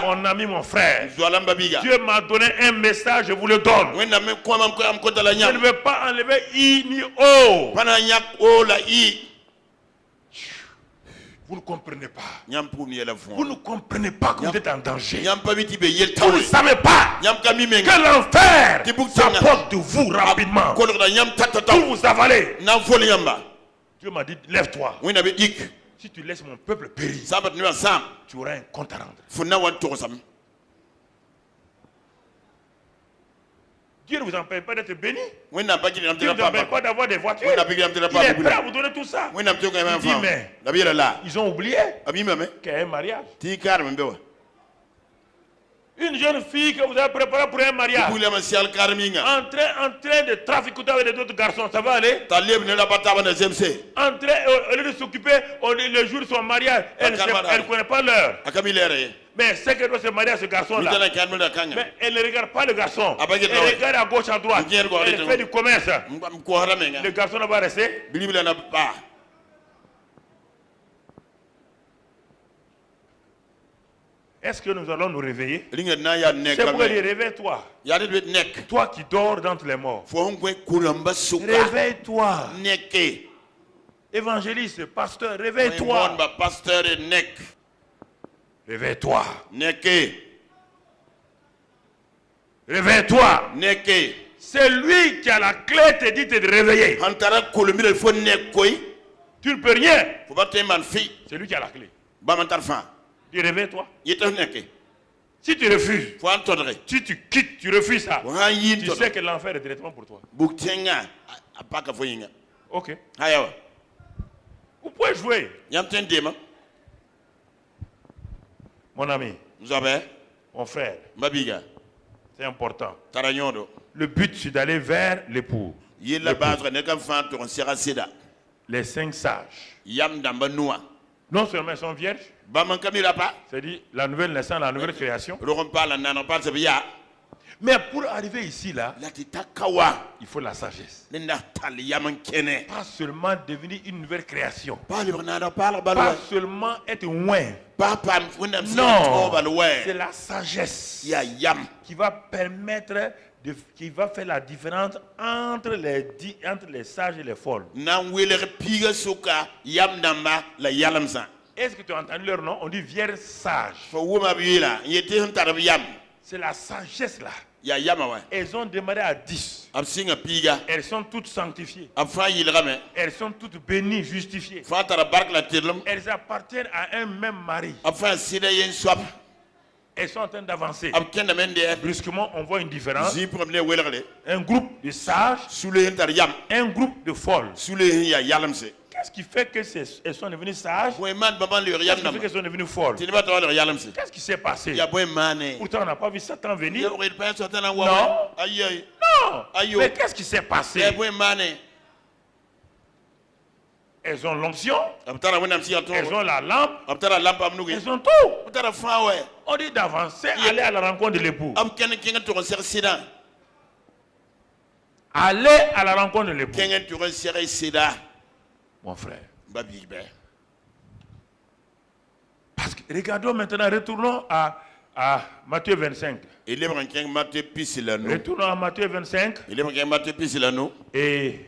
Mon ami, mon frère, Dieu m'a donné un message, je vous le donne. Je ne veux pas enlever I ni O. Vous ne comprenez pas. Vous ne comprenez pas que vous êtes en danger. Vous ne savez pas que l'enfer s'approche de vous rapidement pour vous avaler. Dieu m'a dit, lève-toi. Si tu laisses mon peuple périr, tu auras un compte à rendre. Dieu ne vous empêche pas d'être béni. Dieu ne vous empêche pas d'avoir des voitures. Il est prêt à vous donner tout ça. Il dit, mais ils ont oublié qu'il y a un mariage. Une jeune fille que vous avez préparée pour un mariage, en train de traficoter avec d'autres garçons, ça va aller? En train, au lieu de s'occuper, le jour de son mariage, elle ne connaît pas l'heure. Mais c'est qu'elle doit se marier à ce garçon-là. Mais elle ne regarde pas le garçon. Elle regarde à gauche, à droite. Elle fait du commerce. Le garçon va rester. Est-ce que nous allons nous réveiller? Ringa na ya nek C'est pourquoi il la dit réveille-toi. ya de nek Toi qui dors d'entre les morts. fo ngwe kuramba suka Réveille-toi. neke Évangéliste, pasteur, mon réveille-toi. ba pasteur nek Réveille-toi. neke Réveille-toi. neke C'est lui qui a la clé, te dit de te réveiller. antara kolomire fo nek koy Tu ne peux rien. fo ba te man fi C'est lui qui a la clé. ba man tarfa Dis réveille-toi. yeta neke Si tu refuses, fo antodre si tu quittes, tu refuses ça, wa yin tu to sais que l'enfer est directement pour toi. buktenga apaka fo yinga Ok. hayawa Vous pouvez jouer, yam ten dema mon ami, nzobe mon frère. mabiga C'est important. taranyodo Le but, c'est d'aller vers l'époux. yela bazra ne kan fa to sera sida Les 5 sages. yam damba noa Non seulement ils sont vierges, ba man kamira pa c'est-à-dire la nouvelle naissance, la nouvelle création. ro parle nana parle sabiya Mais pour arriver ici, là, la takawa il faut la sagesse. ne na tal yaman kene Pas seulement devenir une nouvelle création. pas le nana parle Pas balwa seulement être loin. papa wonam si Non, to balwa c'est la sagesse ya yam qui va permettre, qui va faire la différence entre les sages et les folles. nan wele piga suka yam damba la yalamsa Est-ce que tu as entendu leur nom? On dit vierge sage. fo wuma biila yete hun tarab yam C'est la sagesse là. ya yama wa Elles ont démarré à 10. ab singa piga Elles sont toutes sanctifiées. ab fa yilgame Elles sont toutes bénies, justifiées. fa tara bark la tirlum Elles appartiennent à un même mari. ab fa sida yen swap Elles sont en train d'avancer. ab kenda men de Brusquement, on voit une différence. zi problem ne welgale Un groupe de sages, sule hun tar yam un groupe de folles. sule hun ya yalamse Qu'est-ce qui fait qu'elles sont devenues sages? boy man baban le Qu'est-ce yam qui fait nam qu'elles sont devenues folles? tini ba to le yalamse Qu'est-ce qui s'est passé? ya boy mané Pourtant, on n'a pas vu Satan venir. ya boy pa so tana wa Non. ayi Non. Aïe. Mais qu'est-ce qui s'est passé? ya boy mané Elles ont l'onction, ab tara wonam si to elles ont la lampe, ab tara lampa am nugi elles ont tout. ab tara fa wa On dit d'avancer, aller à la rencontre de l'époux. am ken kinga to ser sida Aller à la rencontre de l'époux. kinga to ser sida Mon frère. babi be Parce que regardons maintenant, retournons à Matthieu 25. ele ba kinga mate pisila no Retournons à Matthieu 25 ele ba kinga mate pisila no et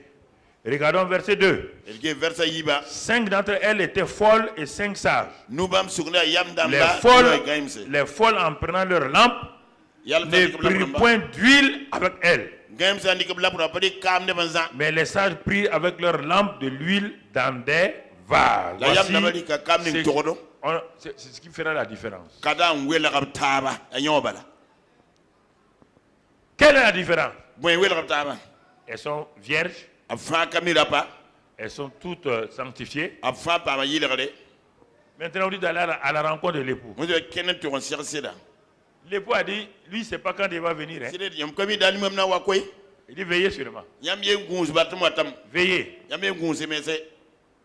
regardons verset 2. ele ge versa yiba 5 d'entre elles étaient folles et 5 sages. nu bam sugna yam Les damba folles en prenant leur lampe, yalla ne prirent point d'huile avec elles. games andi ko blabra padi kam ne banza Mais les sages prirent avec leur lampe de l'huile dans des vases. la yam Voici, dama di ka kam ni togodo c'est ce qui fera la différence. kada wela ka taba anyobala Quelle est la différence? boy wela ka taba Elles sont vierges, afa kamira pa elles sont toutes sanctifiées. afa pa ma yilgare Maintenant, on dit d'aller à la rencontre de l'époux. mo de kenen to ser sida L'époux a dit, lui, c'est pas quand il va venir. Hein. sida yam kami dal mem na wa koy Il dit, veillez sûrement. yam ye gunz batum watam Veillez. yam ye gunz me se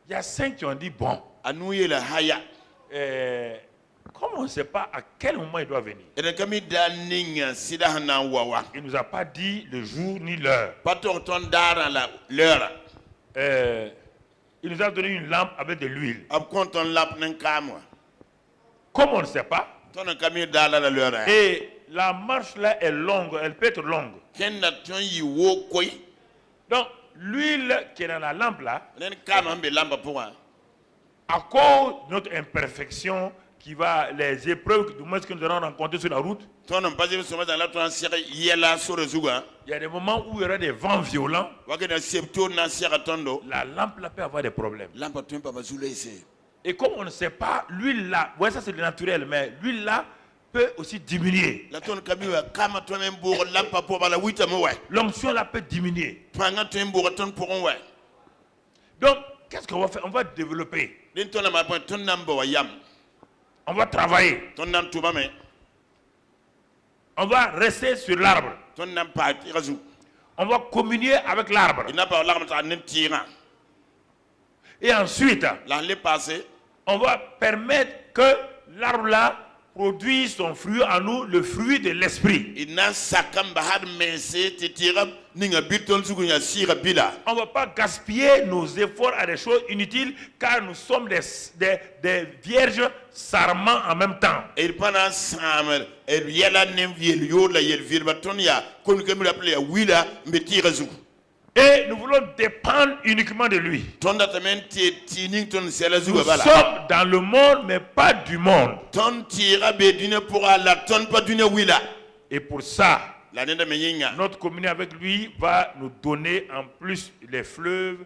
Il y a 5 qui ont dit, bon, anu yela haya comme on ne sait pas à quel moment il doit venir. eden kami dal ninga sida hana wawa Il ne nous a pas dit le jour ni l'heure. pator ton dara la l'heure Il nous a donné une lampe avec de l'huile. ab konton lap nan kamwa Comme on ne sait pas, ton kami dala la l'heure et la marche là est longue, elle peut être longue. ken na ton yi wo koy Donc, l'huile qui est dans la lampe là, len kama be lamba pour à cause de notre imperfection, qui va, les épreuves du moins que nous allons rencontrer sur la route, ton pas so dans la ton sere yela sur le zuga il y a des moments où il y aura des vents violents. wa ke na septo na sere tondo La lampe là peut avoir des problèmes. lamba ton pas bazule ise Et comme on ne sait pas, l'huile là, ouais, ça c'est le naturel, mais l'huile là peut aussi diminuer. la ton kami wa kama ton en bour lampa pour bala wita mo wa L'onction là peut diminuer. panga ton bour ton pour wa Donc, qu'est-ce qu'on va faire? On va développer. den ton ma point ton namba wa yam On va travailler. ton nam tuba me On va rester sur l'arbre. ton nam pa razu On va communier avec l'arbre. ina pa la ta nen tira Et ensuite, la le passé on va permettre que l'arbre là produise son fruit en nous, le fruit de l'esprit. ina sakam bahad mese ti tira ninga biton suku nya sira bila. On ne va pas gaspiller nos efforts à des choses inutiles car nous sommes des vierges sarments en même temps. El pana samer el yela nem viel yola yel vil batonia kon ke mi rappelé wila mbetira zuku. Et nous voulons dépendre uniquement de lui. Ton datamen ti ning ton sela Nous zuga bala. sommes dans le monde mais pas du monde. Ton tira be dine pour la ton pas dine wila. Et pour ça, La nenda menyinga. notre communion avec lui va nous donner en plus les fleuves,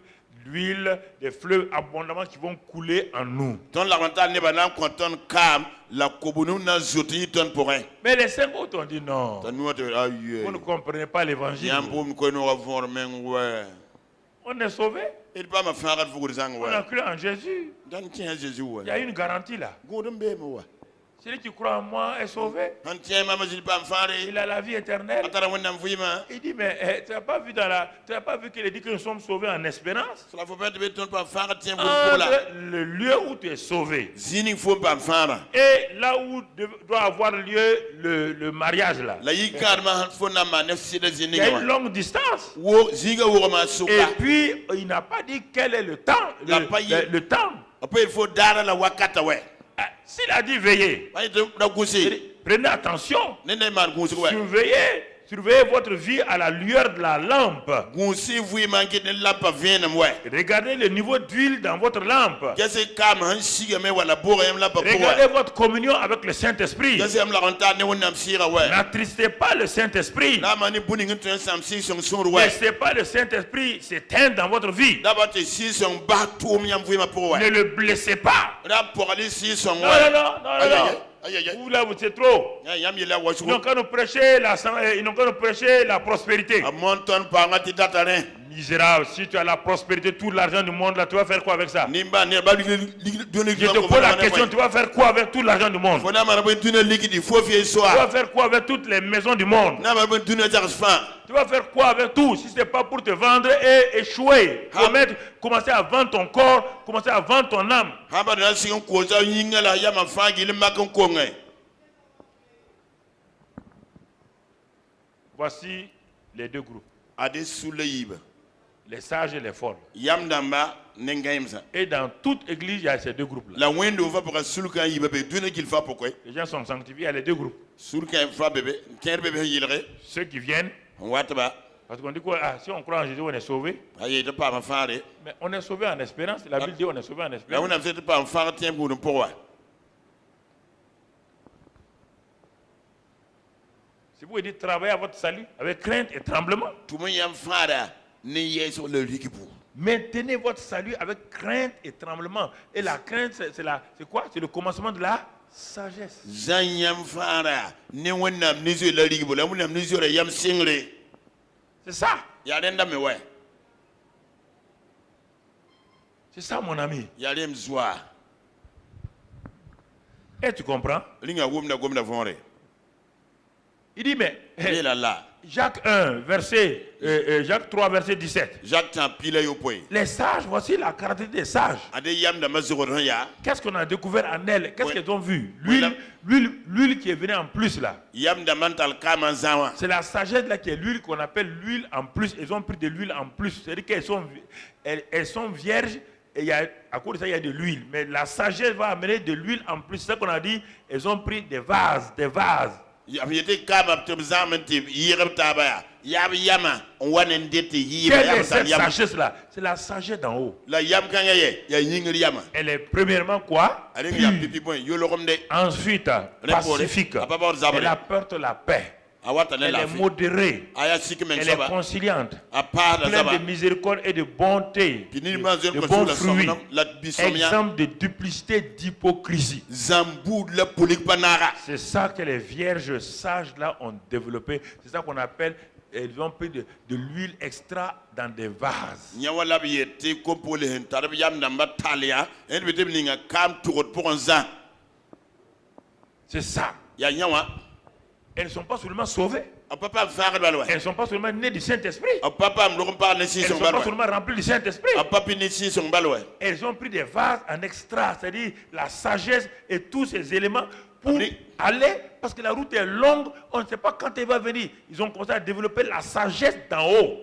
l'huile, des fleuves abondamment qui vont couler en nous. Ton la renta ne banam konton kam la kobunu na zoti ton pour un. Mais les cinq autres ont dit non. Ton nous aïe. Vous ne comprenez pas l'évangile. Yambum ko no avor men ouais. On est sauvé. Il pas ma faire fugur zang On a ouais. cru en Jésus. Dan tien Jésus ouais. Il y a une garantie là. Godum be mo ouais. Celui qui croit en moi est sauvé. Han tien mama zil pas faire. Il a la vie éternelle. Atara wonnam fuyima. Il dit, mais tu n'as pas vu qu'il dit que nous sommes sauvés en espérance? Cela faut pas te ton pas faire tien pour là. Le lieu où tu es sauvé. Zini faut pas faire. Et là où doit avoir lieu le mariage là. La yikar ma faut na ma nefsi de Il zini. y a une longue distance. Wo ziga wo ma Et souka. puis, il n'a pas dit quel est le temps. Le temps. Après il faut dara la wakata ouais. S'il a dit veillez, Ay de da goussi. prenez attention. Nene mar goussi ouais. Surveillez votre vie à la lueur de la lampe. Goussi vous manquez de lampe vienne ouais. Regardez le niveau d'huile dans votre lampe. Qu'est-ce kam han siga me wala bora yam lampe pour. Regardez votre communion avec le Saint-Esprit. Qu'est-ce am la renta ne wonnam sira ouais. N'attristez pas le Saint-Esprit. Na mani buni ngin sam si son sur Ne ouais. laissez pas le Saint-Esprit s'éteindre dans votre vie. D'abord te si son ba tout miam fuyima pour ouais. Ne le blessez pas. Là pour aller si son Non, ouais. non. Vous là, c'est trop. Yam yela wa Ils n'ont qu'à nous prêcher la prospérité. A monton pa ngati datarin. Misérable, si tu as la prospérité, tout l'argent du monde, là, tu vas faire quoi avec ça? Nimba ne ba donner Je te pose la question, tu vas faire quoi avec tout l'argent du monde? Fona mara ben donner liquide faut fier Tu soir. vas faire quoi avec toutes les maisons du monde? Na ba ben donner jarsfan. Tu vas faire quoi avec tout si ce n'est pas pour te vendre et échouer? Commencer à vendre ton corps, commencer à vendre ton âme. Haba na si ko za yinga la ya ma fangi le makon ko ngai. Voici les deux groupes, Ade souleyib. les sages et les folles. Yam damba nengaimsa. Et dans toute église, il y a ces deux groupes-là. La wendo va pour sulka yiba be donner qu'il fa pourquoi? Les gens sont sanctifiés, il y a les deux groupes. Sulka fa bébé, ker bébé yilre. Ceux qui viennent, Watba. parce qu'on dit quoi, si on croit en Jésus, on est sauvé. Aye de pas ma fare. Mais on est sauvé en espérance. La Bible dit on est sauvé en La espérance. on a fait pas en fare tien pour pourquoi? Si vous dites travailler à votre salut avec crainte et tremblement, Tout le monde yam fara ne yé sur le liquibu. maintenez votre salut avec crainte et tremblement. Et la crainte, c'est quoi? C'est le commencement de la sagesse. Zanyam fara ne wonnam nizo la liquibu. La wonnam nizo la yam singre. C'est ça. Ya renda me ouais. C'est ça, mon ami. Ya rem zwa. Et tu comprends? Linga gomna vonre. Il dit, mais Et là là. Jacques 3, verset 17. Jacques t'en pile yo poy. Les sages, voici la caractéristique des sages. Ade yam da mazoro ya. Qu'est-ce qu'on a découvert en elles? Qu'est-ce Oui. qu'elles ont vu? Oui, L'huile qui est venue en plus là. Yam da mental kama zawa. C'est la sagesse là qui est l'huile qu'on appelle l'huile en plus. Elles ont pris de l'huile en plus. C'est-à-dire qu'elles sont vierges et à cause de ça il y a de l'huile. Mais la sagesse va amener de l'huile en plus. C'est ça qu'on a dit. Elles ont pris des vases. Yam yete kama te zamante yirem tabaya. Yam yama wanen dete yiba Quelle est yam cette yam. sagesse là? C'est la sagesse d'en haut. La yam kanga ye ya yingri yama. Elle est premièrement quoi? Ale Pure. yam pipi point yo lo komde. Ensuite, pacifique. Elle apporte la paix. Awata ne Elle la est fi. modérée. Aya sikmen Elle est soba. conciliante. A part da Pleine saba. de miséricorde et de bonté. Pinini ma zone De ko bons sula fruits. somnam la bisomia. Exemple de duplicité, d'hypocrisie. Zambu la polik panara. C'est ça que les vierges sages là ont développé. C'est ça qu'on appelle, elles ont pris de l'huile extra dans des vases. Nyawala bi yete ko pole hen tarab yam namba talia. En bi dem ninga kam turot pour un zan. C'est ça. Ya nyawa. Elles ne sont pas seulement sauvées. A papa faire balwa. Elles ne sont pas seulement nées du Saint-Esprit. A papa me pas ne si Elles ne son sont pas balwa. seulement remplies du Saint-Esprit. A papi ne si son balwa. Elles ont pris des vases en extra, c'est-à-dire la sagesse et tous ces éléments pour aller, parce que la route est longue, on ne sait pas quand elle va venir. Ils ont commencé à développer la sagesse d'en haut.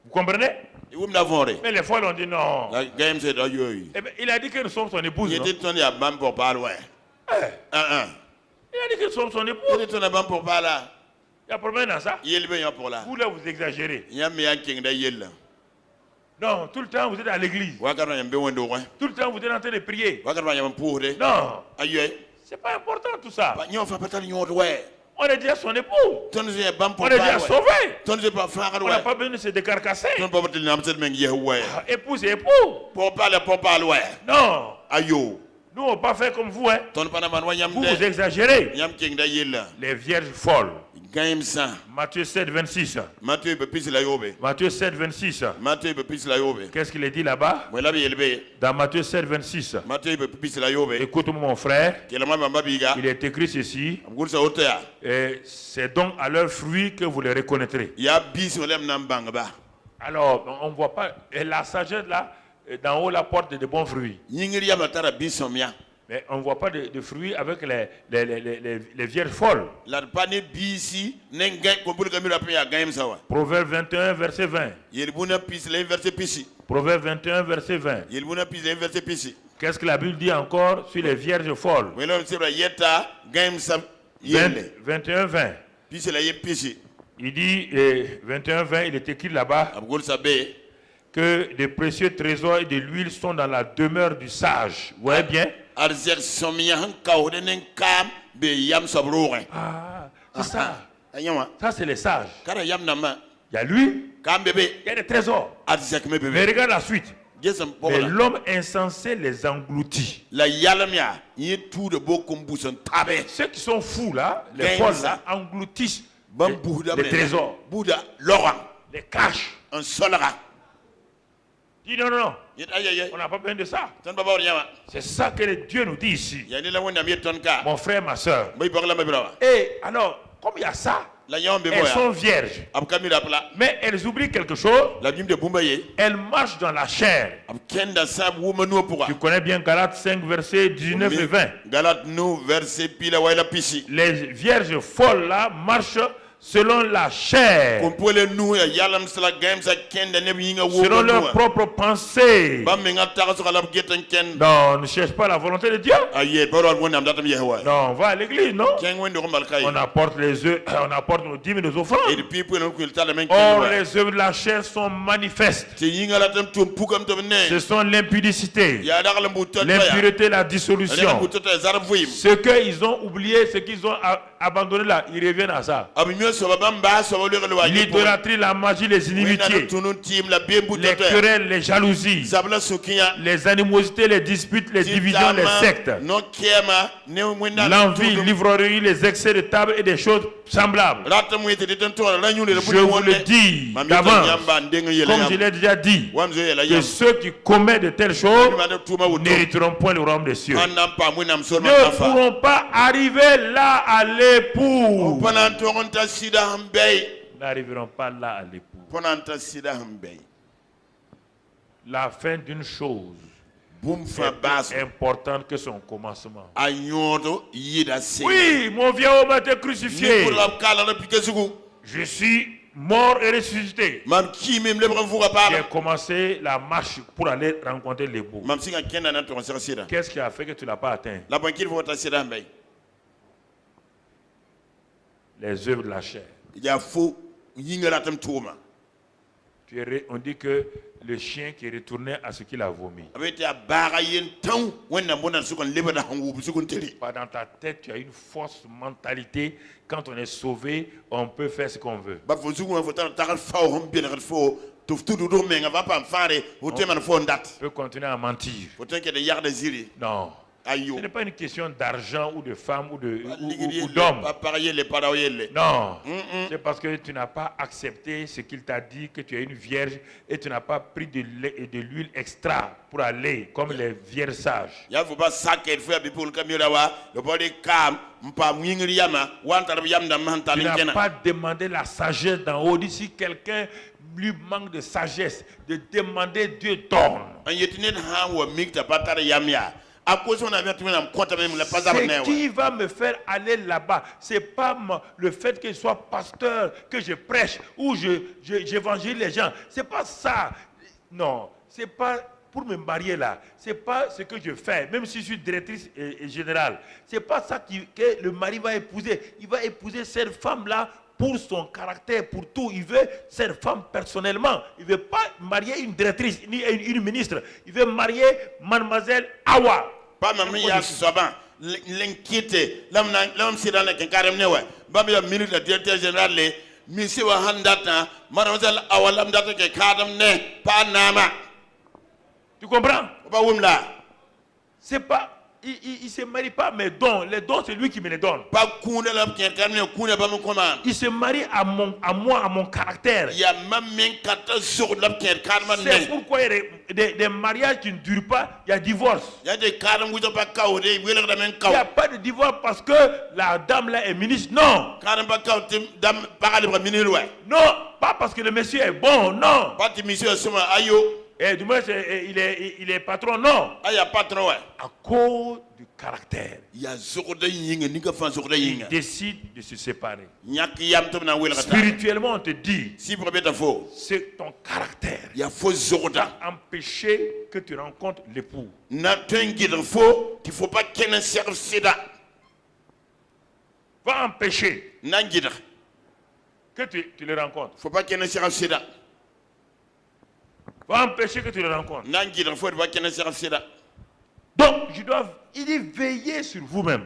Vous comprenez? Mais les folles ont dit non. Eh ben, il a dit que nous sommes son épouse. Non? Il a dit que nous sommes son épouse. Il y a problème dans ça. Vous là, vous exagérez. Non, tout le temps vous êtes à l'église. Tout le temps vous êtes en train de prier. Non. C'est pas important tout ça. On est déjà son époux. On est déjà sauvé. On n'a pas besoin de se décarcasser. Époux, c'est époux. Non. Nous, on ne va pas faire comme vous. Hein. Vous exagérez. Les vierges folles. Matthieu 7, 26. Matthieu 7, 26. Qu'est-ce qu'il est dit là-bas? Dans Matthieu 7, 26. Écoute-moi mon frère. Il est écrit ceci. Et c'est donc à leurs fruits que vous les reconnaîtrez. Alors, on ne voit pas. Et la sagesse là, d'en haut, la porte de bons fruits. Mais on ne voit pas de fruits avec les vierges folles. Proverbe 21, verset 20. Proverbe 21, verset 20. Qu'est-ce que la Bible dit encore sur les vierges folles? 21, 20. Il dit, 21, 20, il est écrit là-bas que des précieux trésors et de l'huile sont dans la demeure du sage. Vous voyez bien? Ah, c'est ça. Ça, c'est les sages. Il y a lui, il y a des trésors. Mais regarde la suite. Mais l'homme insensé les engloutit. Ceux qui sont fous là, les folles là, engloutissent les trésors, les cachent. Dis non, non, non. On n'a pas besoin de ça. C'est ça que Dieu nous dit ici. Mon frère, ma soeur. Et alors, comme il y a ça, elles sont vierges. Mais elles oublient quelque chose. Elles marchent dans la chair. Tu connais bien Galates 5, versets 19 et 20. Les vierges folles là marchent selon la chair, selon leurs propres pensées. Non, ne cherche pas la volonté de Dieu. Non, on va à l'église, non? On apporte les œufs, on apporte nos dîmes et nos offrandes. Or, les œuvres de la chair sont manifestes. Ce sont l'impudicité, l'impureté, la dissolution. Ce qu'ils ont oublié, ce qu'ils ont abandonné là, ils reviennent à ça. L'idolâtrie, la magie, les inimitiés, les querelles, les jalousies, les animosités, les disputes, les divisions, les sectes, l'envie, l'ivrognerie, les excès de table et des choses semblables. Je vous le dis d'avance, comme je l'ai déjà dit, que ceux qui commettent de telles choses n'hériteront point le royaume des cieux. Ne pourront pas arriver là à l'époux. N'arriveront pas là à l'époux. La fin d'une chose est plus importante que son commencement. Oui, mon vieux homme a été crucifié. Je suis mort et ressuscité. J'ai commencé la marche pour aller rencontrer l'époux. Qu'est-ce qui a fait que tu ne l'as pas atteint? Les œuvres de la chair. On dit que le chien qui est retourné à ce qu'il a vomi. Dans ta tête, tu as une fausse mentalité. Quand on est sauvé, on peut faire ce qu'on veut. On peut continuer à mentir. Non. Ce n'est pas une question d'argent ou de femme ou d'homme. Non, c'est parce que tu n'as pas accepté ce qu'il t'a dit, que tu es une vierge et tu n'as pas pris de l'huile extra pour aller comme les vierges sages. Tu n'as pas demandé la sagesse d'en haut. Si quelqu'un lui manque de sagesse, de demander, Dieu donne. Ce qui va me faire aller là-bas, ce n'est pas le fait que je sois pasteur, que je prêche ou j'évangélise les gens. Ce n'est pas ça. Non, ce n'est pas pour me marier là. Ce n'est pas ce que je fais, même si je suis directrice générale. Ce n'est pas ça que le mari va épouser. Il va épouser cette femme-là pour son caractère, pour tout. Il veut cette femme personnellement. Il ne veut pas marier une directrice, ni une ministre. Il veut marier mademoiselle Awa. Pas mamie ya soban l'inquiété l'homme c'est dans le carême ne ouais bam ya ministre le directeur général le monsieur wa handata mademoiselle awalam data ke kadam ne pas nama. Tu comprends? Pas oumla. C'est pas il ne se marie pas mes dons. Les dons, c'est lui qui me les donne. Il se marie à moi, à mon caractère. C'est pourquoi il y a des mariages qui ne durent pas, il y a divorce. Il n'y a pas de divorce parce que la dame là est ministre. Non. Non, pas parce que le monsieur est bon. Non. Et du moins, il est patron, non. À cause du caractère. Il décide de se séparer. Spirituellement, on te dit, c'est ton caractère qui a empêché que tu rencontres l'époux. Va empêcher que tu le rencontres. Va empêcher que tu le rencontres. Donc, il dit veiller sur vous-même.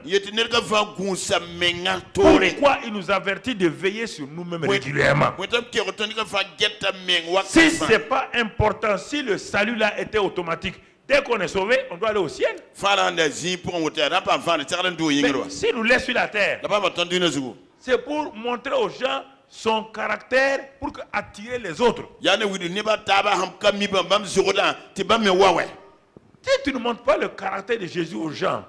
Pourquoi il nous avertit de veiller sur nous-mêmes régulièrement? Si ce n'est pas important, si le salut là était automatique, dès qu'on est sauvé, on doit aller au ciel. Mais si nous laisse sur la terre, c'est pour montrer aux gens son caractère pour attirer les autres. Si tu ne montres pas le caractère de Jésus aux gens,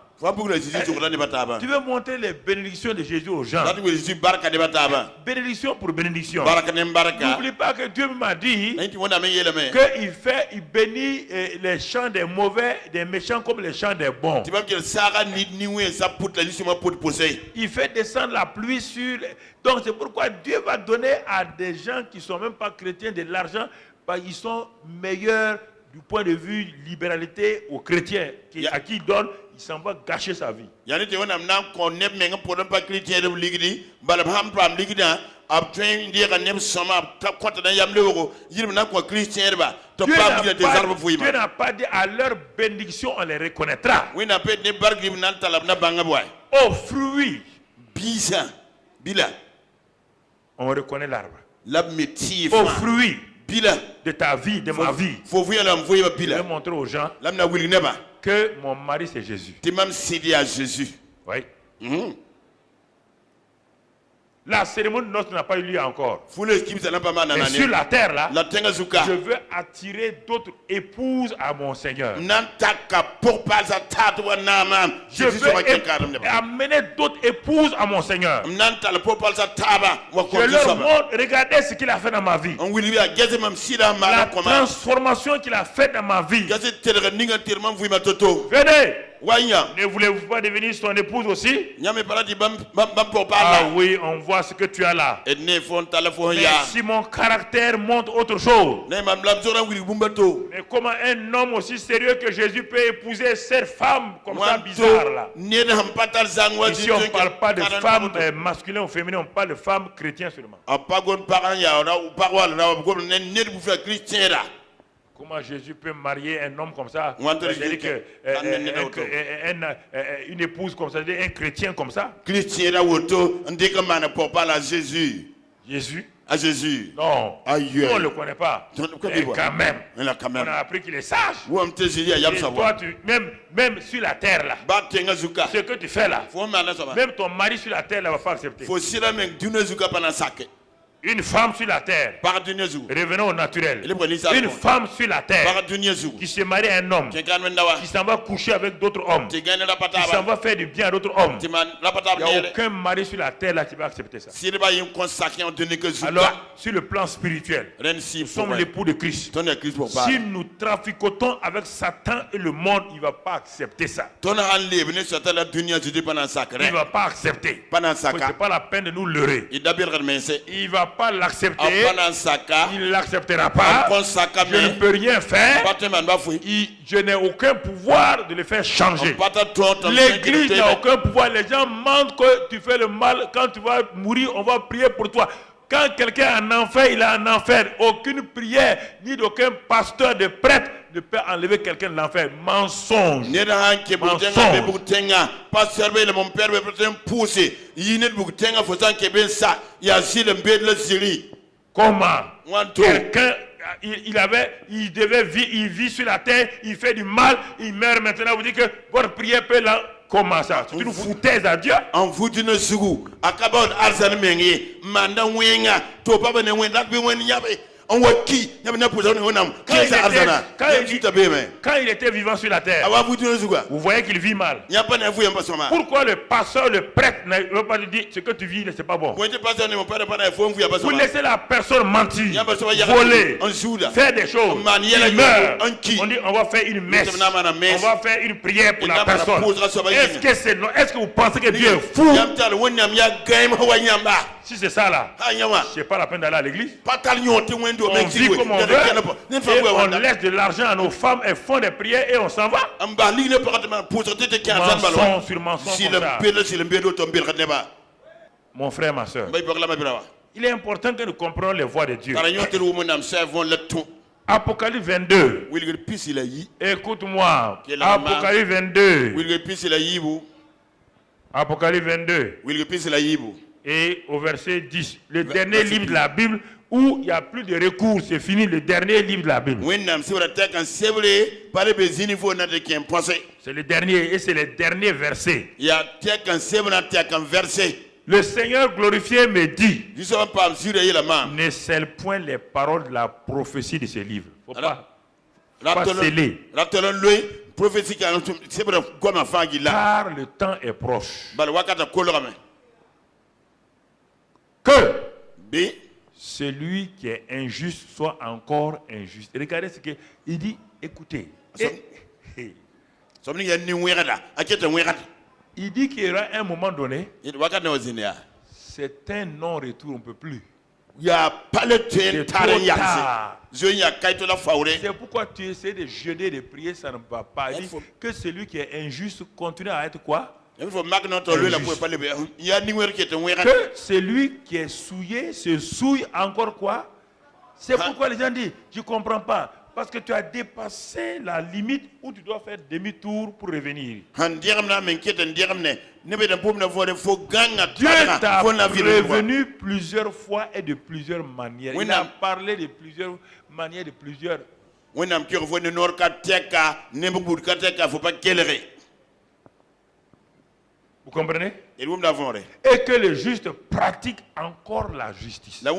tu veux montrer les bénédictions de Jésus aux gens. Bénédiction pour bénédiction. N'oublie pas que Dieu m'a dit qu'il bénit les champs des mauvais, des méchants comme les champs des bons. Il fait descendre la pluie sur... Donc c'est pourquoi Dieu va donner à des gens qui ne sont même pas chrétiens de l'argent, parce qu'ils sont meilleurs du point de vue libéralité aux chrétiens, à qui il donne, il s'en va gâcher sa vie. Dieu n'a pas dit à leur bénédiction on les reconnaîtra. Au fruit, on reconnaît l'arbre. Au fruit de ta vie, de ma vie, je vais montrer aux gens que mon mari c'est Jésus. Oui. La cérémonie de noces n'a pas eu lieu encore. Mais sur la terre là, je veux attirer d'autres épouses à mon Seigneur. Je veux amener d'autres épouses à mon Seigneur. Je leur montre, regardez ce qu'il a fait dans ma vie. La transformation qu'il a faite dans ma vie. Venez. Ne voulez-vous pas devenir son épouse aussi? Ah oui, on voit ce que tu as là. Mais si mon caractère montre autre chose, mais comment un homme aussi sérieux que Jésus peut épouser cette femme comme ça bizarre là? Ici on ne parle pas de femmes masculines ou féminines, on parle de femmes chrétiennes seulement. Comment Jésus peut marier un homme comme ça? C'est-à-dire une épouse comme ça, un chrétien comme ça? Jésus à Jésus. Non, Aïe. on ne le connaît pas. Mais quand même, on a appris qu'il est sage. Et toi, même sur la terre là, ce que tu fais là, même ton mari sur la terre là va pas accepter. Une femme sur la terre, revenons au naturel, une femme sur la terre qui se marie à un homme, qui s'en va coucher avec d'autres hommes, qui s'en va faire du bien à d'autres hommes, il n'y a aucun mari sur la terre là qui va accepter ça. Alors, sur le plan spirituel, nous sommes l'époux de Christ. Si nous traficotons avec Satan et le monde, il ne va pas accepter ça. Il ne va pas accepter. Ce n'est pas la peine de nous leurrer. Il ne va pas l'accepter. Il ne l'acceptera pas. Je ne peux rien faire. Je n'ai aucun pouvoir de le faire changer. L'église n'a aucun pouvoir. Les gens mentent que tu fais le mal. Quand tu vas mourir, on va prier pour toi. Quand quelqu'un est en enfer, il est en enfer. Aucune prière, ni d'aucun pasteur, de prêtre ne peut enlever quelqu'un de l'enfer. Mensonge. Comment? Quelqu'un, il vit sur la terre, il fait du mal, il meurt maintenant. Vous dites que votre prière peut l'enlever. Comment ça? C'est une foutaise à Dieu. En vous d'une seconde, à Kabod Arzan Mengi, Mandan Wenga, Topa Wenga, on voit qui quand il était vivant sur la terre, vous voyez qu'il vit mal. Pourquoi le pasteur, le prêtre ne veut pas lui dire ce que tu vis, c'est pas bon? Vous laissez la personne mentir, voler, faire des choses. Il meurt. On dit on va faire une messe, on va faire une prière pour la personne. Est-ce que vous pensez que Dieu est fou? Si c'est ça là, c'est pas la peine d'aller à l'église. On vit comme on veut et on laisse de l'argent à nos femmes, elles font des prières et on s'en va. Mensonge sur mensonge comme ça. Mon frère, ma soeur, il est important que nous comprenions les voies de Dieu. Apocalypse 22. Écoute-moi. Apocalypse 22. Apocalypse 22. Et au verset 10, le dernier livre de la Bible où il n'y a plus de recours, c'est fini, le dernier livre de la Bible. C'est le dernier et c'est le dernier verset. Le Seigneur glorifié me dit, ne scelle point les paroles de la prophétie de ce livre. Il ne faut pas sceller. Car le temps est proche. Que celui qui est injuste soit encore injuste. Regardez ce qu'il dit. Écoutez. Il dit qu'il y aura un moment donné. C'est un non-retour, on ne peut plus. C'est pourquoi tu essaies de jeûner, de prier, ça ne va pas. Il dit que celui qui est injuste continue à être quoi? Que celui qui est souillé se souille encore quoi? C'est pourquoi les gens disent, je ne comprends pas. Parce que tu as dépassé la limite où tu dois faire demi-tour pour revenir. Dieu t'a prévenu plusieurs fois et de plusieurs manières. Il a parlé de plusieurs manières, de plusieurs. Vous comprenez? Et que le juste pratique encore la justice. Et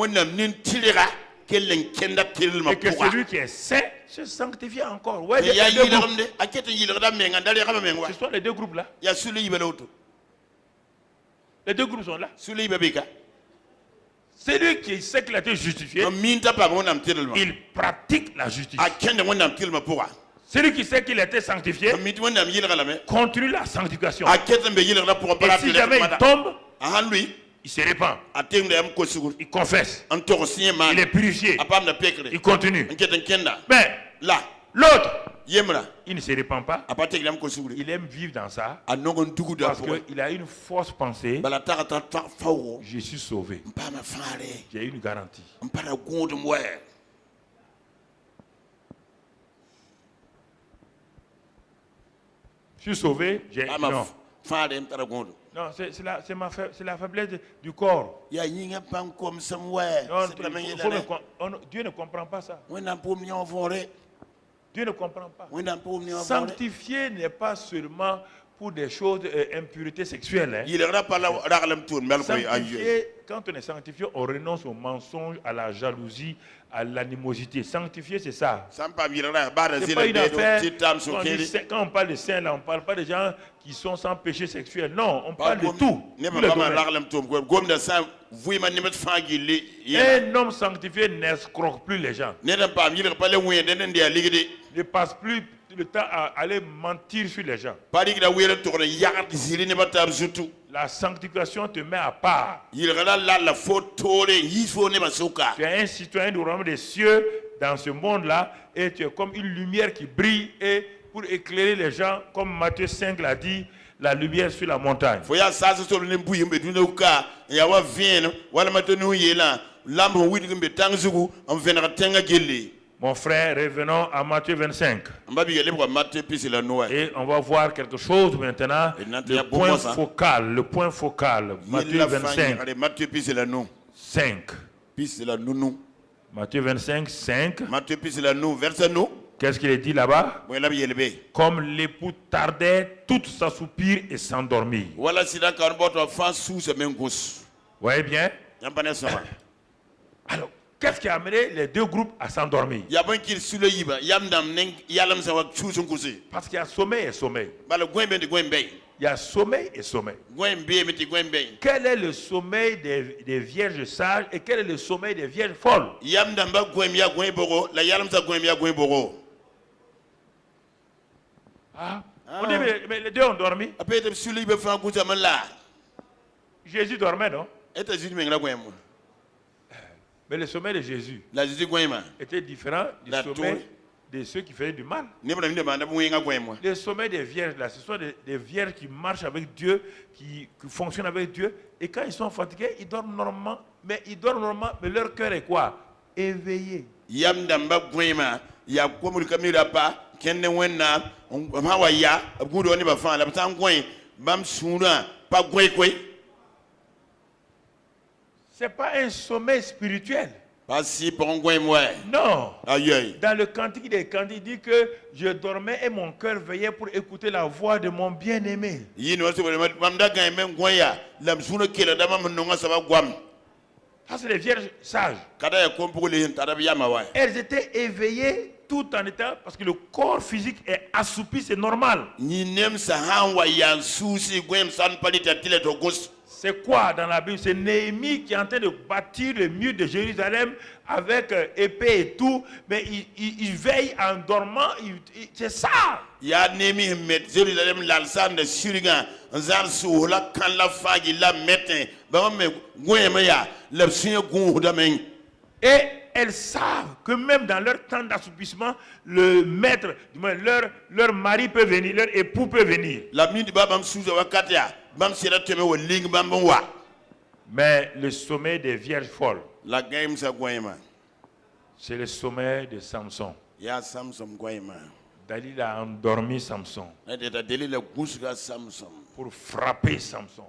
que celui qui est saint se sanctifie encore. Ouais, ce sont les deux groupes là. Les deux groupes sont là. Celui qui sait qu'il a été justifié, il pratique la justice. Celui qui sait qu'il a été sanctifié continue la sanctification. Et si jamais il tombe, il se répand. Il confesse. Il est purifié. Il continue. Mais l'autre, il ne se répand pas. Il aime vivre dans ça. Parce qu'il a une fausse pensée. Je suis sauvé. J'ai une garantie. Je suis sauvé. Non. faadem tara gondo Non, c'est la faiblesse du corps. ya yinga pan kom samwe Non, Dieu ne comprend pas ça. wena pom nyon vore Dieu ne comprend pas. wena pom nyon vore Sanctifier n'est pas seulement pour des choses, impuretés sexuelles. Hein. yile ra pala raglam tour mel koy ayo Sanctifié, quand on est sanctifié, on renonce au mensonge, à la jalousie, à l'animosité. Sanctifié, c'est ça. C'est pas une affaire. Quand on parle de saints, là, on ne parle pas de gens qui sont sans péché sexuel. Non, on parle de tout. Un homme sanctifié n'escroque plus les gens. Ne passe plus le temps à aller mentir sur les gens. La sanctification te met à part. Tu es un citoyen du royaume des cieux dans ce monde-là et tu es comme une lumière qui brille et pour éclairer les gens, comme Matthieu 5 l'a dit, la lumière sur la montagne. Mon frère, revenons à Matthieu 25. Et on va voir quelque chose maintenant. Le point focal. Matthieu 25. 5. Matthieu 25, 5. Qu'est-ce qu'il est dit là-bas? Comme l'époux tardait, tout s'assoupir et s'endormir. Voyez bien? Alors, qu'est-ce qui a amené les deux groupes à s'endormir? Parce qu'il y a sommeil et sommeil. Il y a sommeil et sommeil. Quel est le sommeil des vierges sages et quel est le sommeil des vierges folles? On dit, mais les deux ont dormi. Jésus dormait, non? Mais le sommeil de Jésus était différent du sommeil de ceux qui faisaient du mal. Le sommeil des vierges, là, ce sont des vierges qui marchent avec Dieu, qui fonctionnent avec Dieu. Et quand ils sont fatigués, ils dorment normalement. Mais leur cœur est quoi? Éveillé. C'est pas un sommeil spirituel. Non. Dans le cantique des cantiques, il dit que je dormais et mon cœur veillait pour écouter la voix de mon bien-aimé. Ça, c'est les vierges sages. Elles étaient éveillées tout en étant, parce que le corps physique est assoupi, c'est normal. C'est quoi dans la Bible? C'est Néhémie qui est en train de bâtir le mur de Jérusalem avec épée et tout, mais il veille en dormant, c'est ça. Et elles savent que même dans leur temps d'assoupissement, le maître, leur mari peut venir, leur époux peut venir. Mais le sommeil des vierges folles, c'est le sommeil de Samson. Dalila a endormi Samson pour frapper Samson,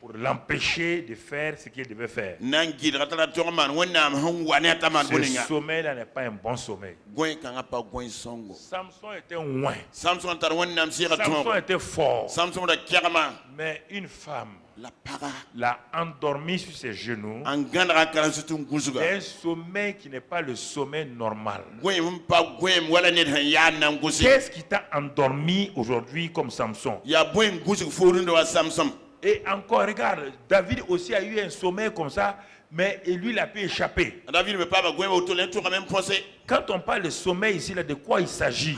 pour l'empêcher de faire ce qu'il devait faire. Ce sommeil-là n'est pas un bon sommeil. Samson était loin. Samson était fort. Mais une femme l'a endormi sur ses genoux. C'est un sommeil qui n'est pas le sommeil normal. Qu'est-ce qui t'a endormi aujourd'hui comme Samson? Et encore, regarde, David aussi a eu un sommeil comme ça, mais lui, il a pu échapper. Quand on parle de sommeil ici, là, de quoi il s'agit?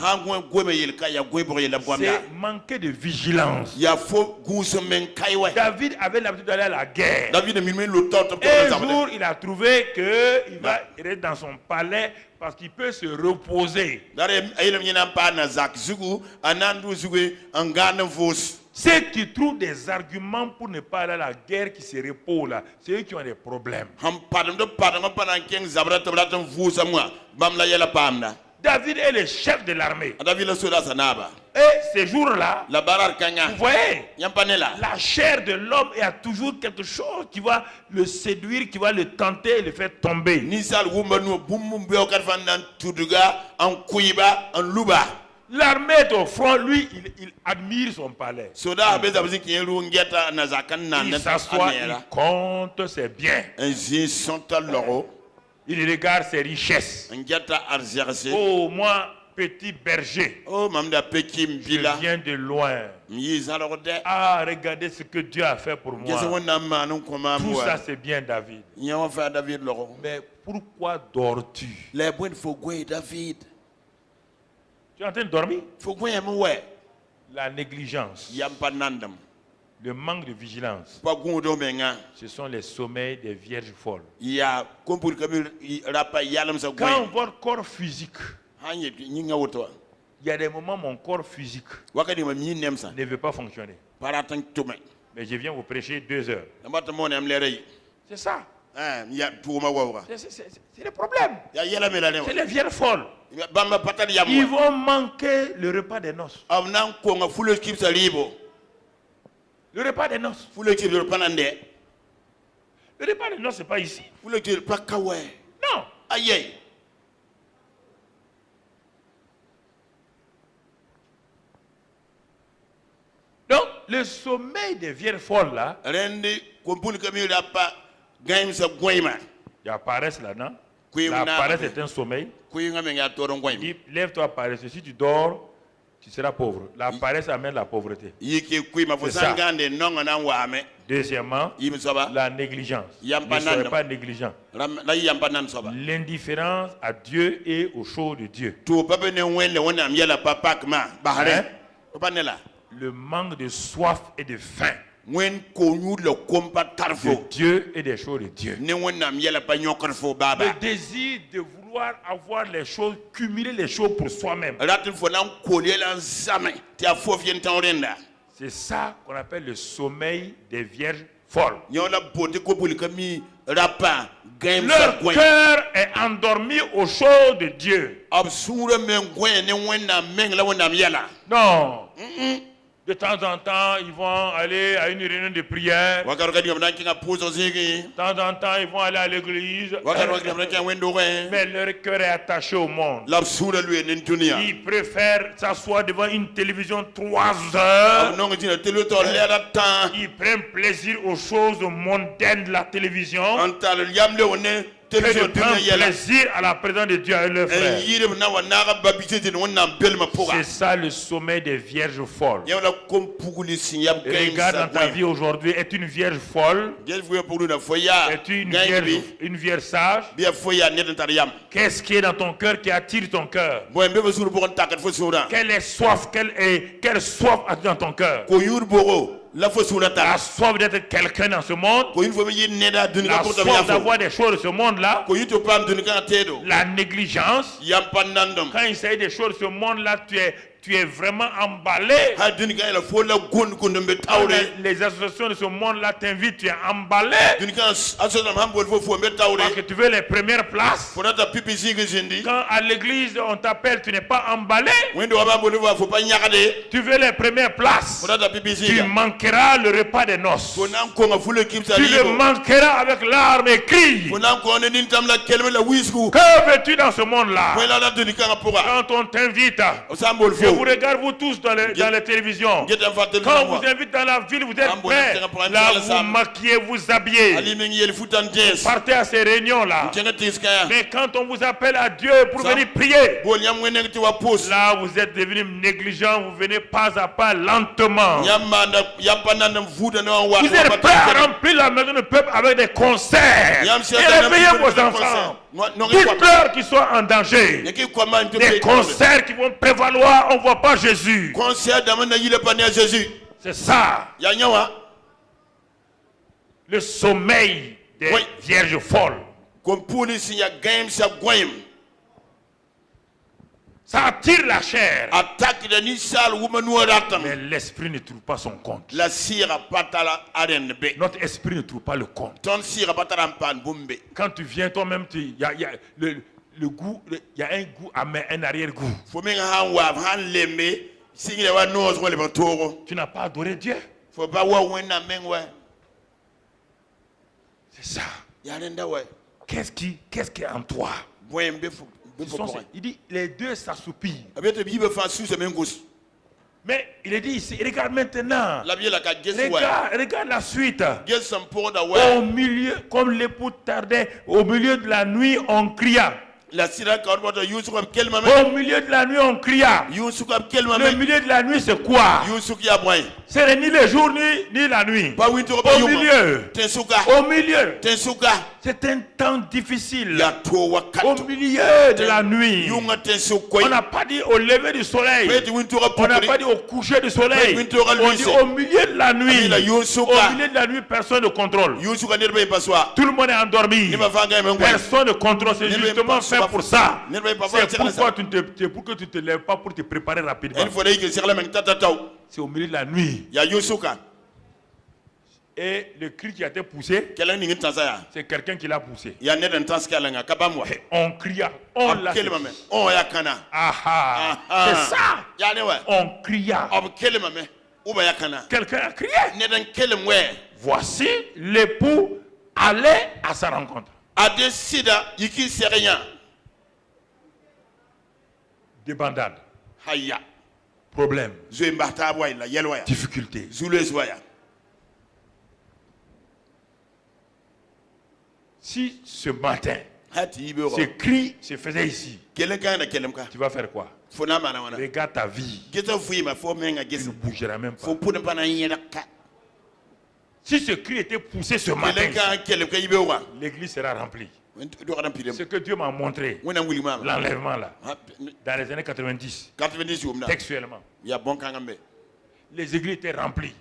C'est manquer de vigilance. David avait l'habitude d'aller à la guerre. Un jour, il a trouvé qu'il va rester dans son palais parce qu'il peut se reposer. Ceux qui trouvent des arguments pour ne pas aller à la guerre qui se reposent là, c'est eux qui ont des problèmes. David est le chef de l'armée. David le soldat sanaba. Et ces jours-là, La barar kanya. vous voyez, Yampanela. la chair de l'homme a toujours quelque chose qui va le séduire, qui va le tenter et le faire tomber. Nisal wumanu bumumbe okarfandan tuduga en kuiba en luba. L'armée est au front, lui, il admire son palais. Soda abezabuzi kielu ngeta nazakan na Il s'assoit, il compte ses biens. Enzi sonta loro. Il regarde ses richesses. Ngeta arzerse. Oh, moi, petit berger, Oh mamda pekim je bila. viens de loin. Mizalorde. Ah, regardez ce que Dieu a fait pour moi. Gese wona manu koma Tout mwa. ça, c'est bien, David. Nyawa fa David loro. Mais pourquoi dors-tu? Le buen fogwe David. Tu es en train de dormir? Fogwe mwe. La négligence, Yampanandam. le manque de vigilance, Pa gundo menga. ce sont les sommeils des vierges folles. Ya kompul kamil rapa yalam sa Quand gwen. votre corps physique, Hanye nyinga woto. il y a des moments mon corps physique Wakati ma mi nemsa. ne veut pas fonctionner. Paratan tume. Mais je viens vous prêcher 2 heures. Amata mon am lerei. C'est ça. Ya tuuma wawra. C'est le problème. Ya yela mela ne. C'est les vierges folles. Bamba patali yamwa. Ils vont manquer le repas des noces. Amnan ko nga fulo kipsa libo. Le repas des noces. Fulo kipsa panande. Le repas des noces, ce n'est pas ici. Fulo kipsa pakawe. Non. Aye. Donc, le sommeil des vierges folles, là, Rendi kompul kamil rapa gaim sa gweima. il y a paresse là-dedans. Oui, La on a- paresse est un sommeil. Kuinga menga toron gweima. Dis, lève-toi paresse. Si tu dors, tu seras pauvre. La paresse amène la pauvreté. Yiki kuima C'est ça. fosangande nonga na wame. Deuxièmement, Yim soba. la négligence. Ne Yampananda. soyez pas négligent. La yampanan soba. L'indifférence à Dieu et aux choses de Dieu. To pape ne wende wona am yela papak ma bahare. Hein? Papa ne la. Le manque de soif et de faim Wen ko nyu le kompa de tarfo. Dieu et des choses de Dieu. Ne wona am yela pa nyokarfo baba. Le désir de vouloir avoir les choses, cumuler les choses pour soi-même. Ratin fo nan kolela zame. Ti a fof yen tanrenda. C'est ça qu'on appelle le sommeil des vierges folles. Nyola bote ko bul kami rapa gaim sa Leur gwen. cœur est endormi aux choses de Dieu. Absure men gwen ne wona men la wona am yela. Non. De temps en temps, ils vont aller à une réunion de prière. Wakar kadi am nan kinga pozo zigi. De temps en temps, ils vont aller à l'église. Wakar wakar am nan kinga wendo gwen. Mais leur cœur est attaché au monde. L'absure lui en dunia. Ils préfèrent s'asseoir devant une télévision 3 heures. Non ngi tele to lera tan. Ils prennent plaisir aux choses mondaines de la télévision. Antal yamle wonne Et de télévision prendre dunia yela. plaisir à la présence de Dieu avec leurs frères. Yire na wana babite de wona belma poga. C'est ça le sommeil des vierges folles. Yawla kom puguli sinyam gaim Regarde sa dans ta vie aujourd'hui, est une vierge folle, Gel fuya pugulu na foya. est une Gaim bi vierge sage. biya foya net tar yam. Qu'est-ce qui est dans ton cœur qui attire ton cœur? Boy mbebe suru bogon takat fo sura. Quelle est soif, quelle soif as-tu dans ton cœur? Ko yur bogo la fo sura La ta. soif d'être quelqu'un dans ce monde, Ko yur fo mi neda dunika la ko ta soif yafo. d'avoir des choses de ce monde-là, Ko yuto pam dunika tedo. la négligence. Yam panandom. Quand il s'agit des choses de ce monde-là, tu es vraiment emballé. Ha dunika la fo la gon ko ndombe Quand tawre. les associations de ce monde-là t'invitent, tu es emballé. Dunika asodam hambol fo fo mbe tawre. Parce que tu veux les premières places. Fonata pipi sigi zindi. Quand à l'église on t'appelle, tu n'es pas emballé. Wendo wabambo wa fo pa nyakade. Tu veux les premières places. Fonata pipi Tu sigi. manqueras le repas des noces. Fonan ko nga fulo kipsa Tu le libo. manqueras avec larmes et cris. Fonan ko ne nintam la kelme la wisku. Que veux-tu dans ce monde-là? Fola la dunika nga poga. Quand on t'invite, Osambol je vous fo. regarde vous tous dans les télévisions. Get en fatel. Quand on vous invite dans la ville, vous êtes Ambo, prêts. c'est pour un Là, tir à vous la maquillez, vous habillez. Ali mengi yel futan des. Partez à ces réunions-là. Tenga tiska. Mais quand on vous appelle à Dieu pour Ça- venir prier, Bol nyam wene ti wa pos. là, vous êtes devenus négligents, vous venez pas à pas, lentement. Yam pananda fuda no wa. Vous êtes prêts à remplir la maison du peuple avec des concerts. Yam Et si ata na réveillez fuda vos no enfants. Non Dites-leur qu'ils soient en danger. Yaki kwa man to Des pe. concerts qui vont prévaloir, on ne voit pas Jésus. Concert d'amana yile pani à Jésus. C'est ça, Ya nyawa. le sommeil des Oui. vierges folles. Kom police ya game sa goyim. Ça attire la chair. Attaque de nisal woman no ratam. Mais l'esprit ne trouve pas son compte. La sira patala arène be. Notre esprit ne trouve pas le compte. Ton sira patala pan bumbe. Quand tu viens toi-même, le goût, il y a un goût amer, un arrière-goût. Faut même han wa han lembe singile wa no zo le batoro. Tu n'as pas adoré Dieu. Faut pas wa wena men wa. C'est ça. Ya nenda wa. Qu'est-ce qui est en toi? Il dit les deux s'assoupillent. Mais il est dit ici, regarde maintenant. Regarde la suite. Au milieu, comme l'époux tardait, au milieu de la nuit, on cria. Au milieu de la nuit, on cria. Le milieu de la nuit, c'est quoi? Ce n'est ni le jour ni la nuit. Au milieu. Au milieu. C'est un temps difficile. Au milieu de la nuit. On n'a pas dit au lever du soleil. On n'a pas dit au coucher du soleil. On dit au milieu de la nuit. Au milieu de la nuit, personne ne contrôle. Tout le monde est endormi. Personne ne contrôle. C'est justement fait pour ça. C'est pourquoi pour que tu ne te lèves pas pour te préparer rapidement. C'est au milieu de la nuit. Et le cri qui a été poussé, c'est quelqu'un qui l'a poussé. Et on cria, on l'a fait. C'est ça. On cria. Quelqu'un a crié. Voici l'époux allait à sa rencontre. Débandade. Problème. Difficulté. Si ce matin, ce cri se faisait ici, tu vas faire quoi? Regarde ta vie. Tu ne bougeras même pas. Si ce cri était poussé ce matin, l'église sera remplie. Ce que Dieu m'a montré, l'enlèvement là, dans les années 90, textuellement, les églises étaient remplies.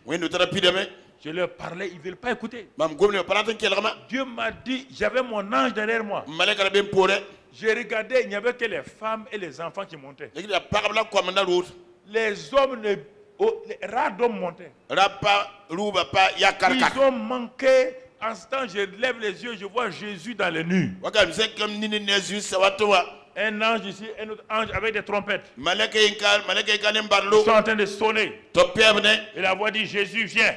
Je leur parlais, ils ne veulent pas écouter. Dieu m'a dit, j'avais mon ange derrière moi. Je regardais, il n'y avait que les femmes et les enfants qui montaient. Les hommes, les rares d'hommes montaient. Ils ont manqué. En ce temps, je lève les yeux, je vois Jésus dans les nues. Un ange ici, un autre ange avec des trompettes. Ils sont en train de sonner. Et la voix dit, Jésus vient.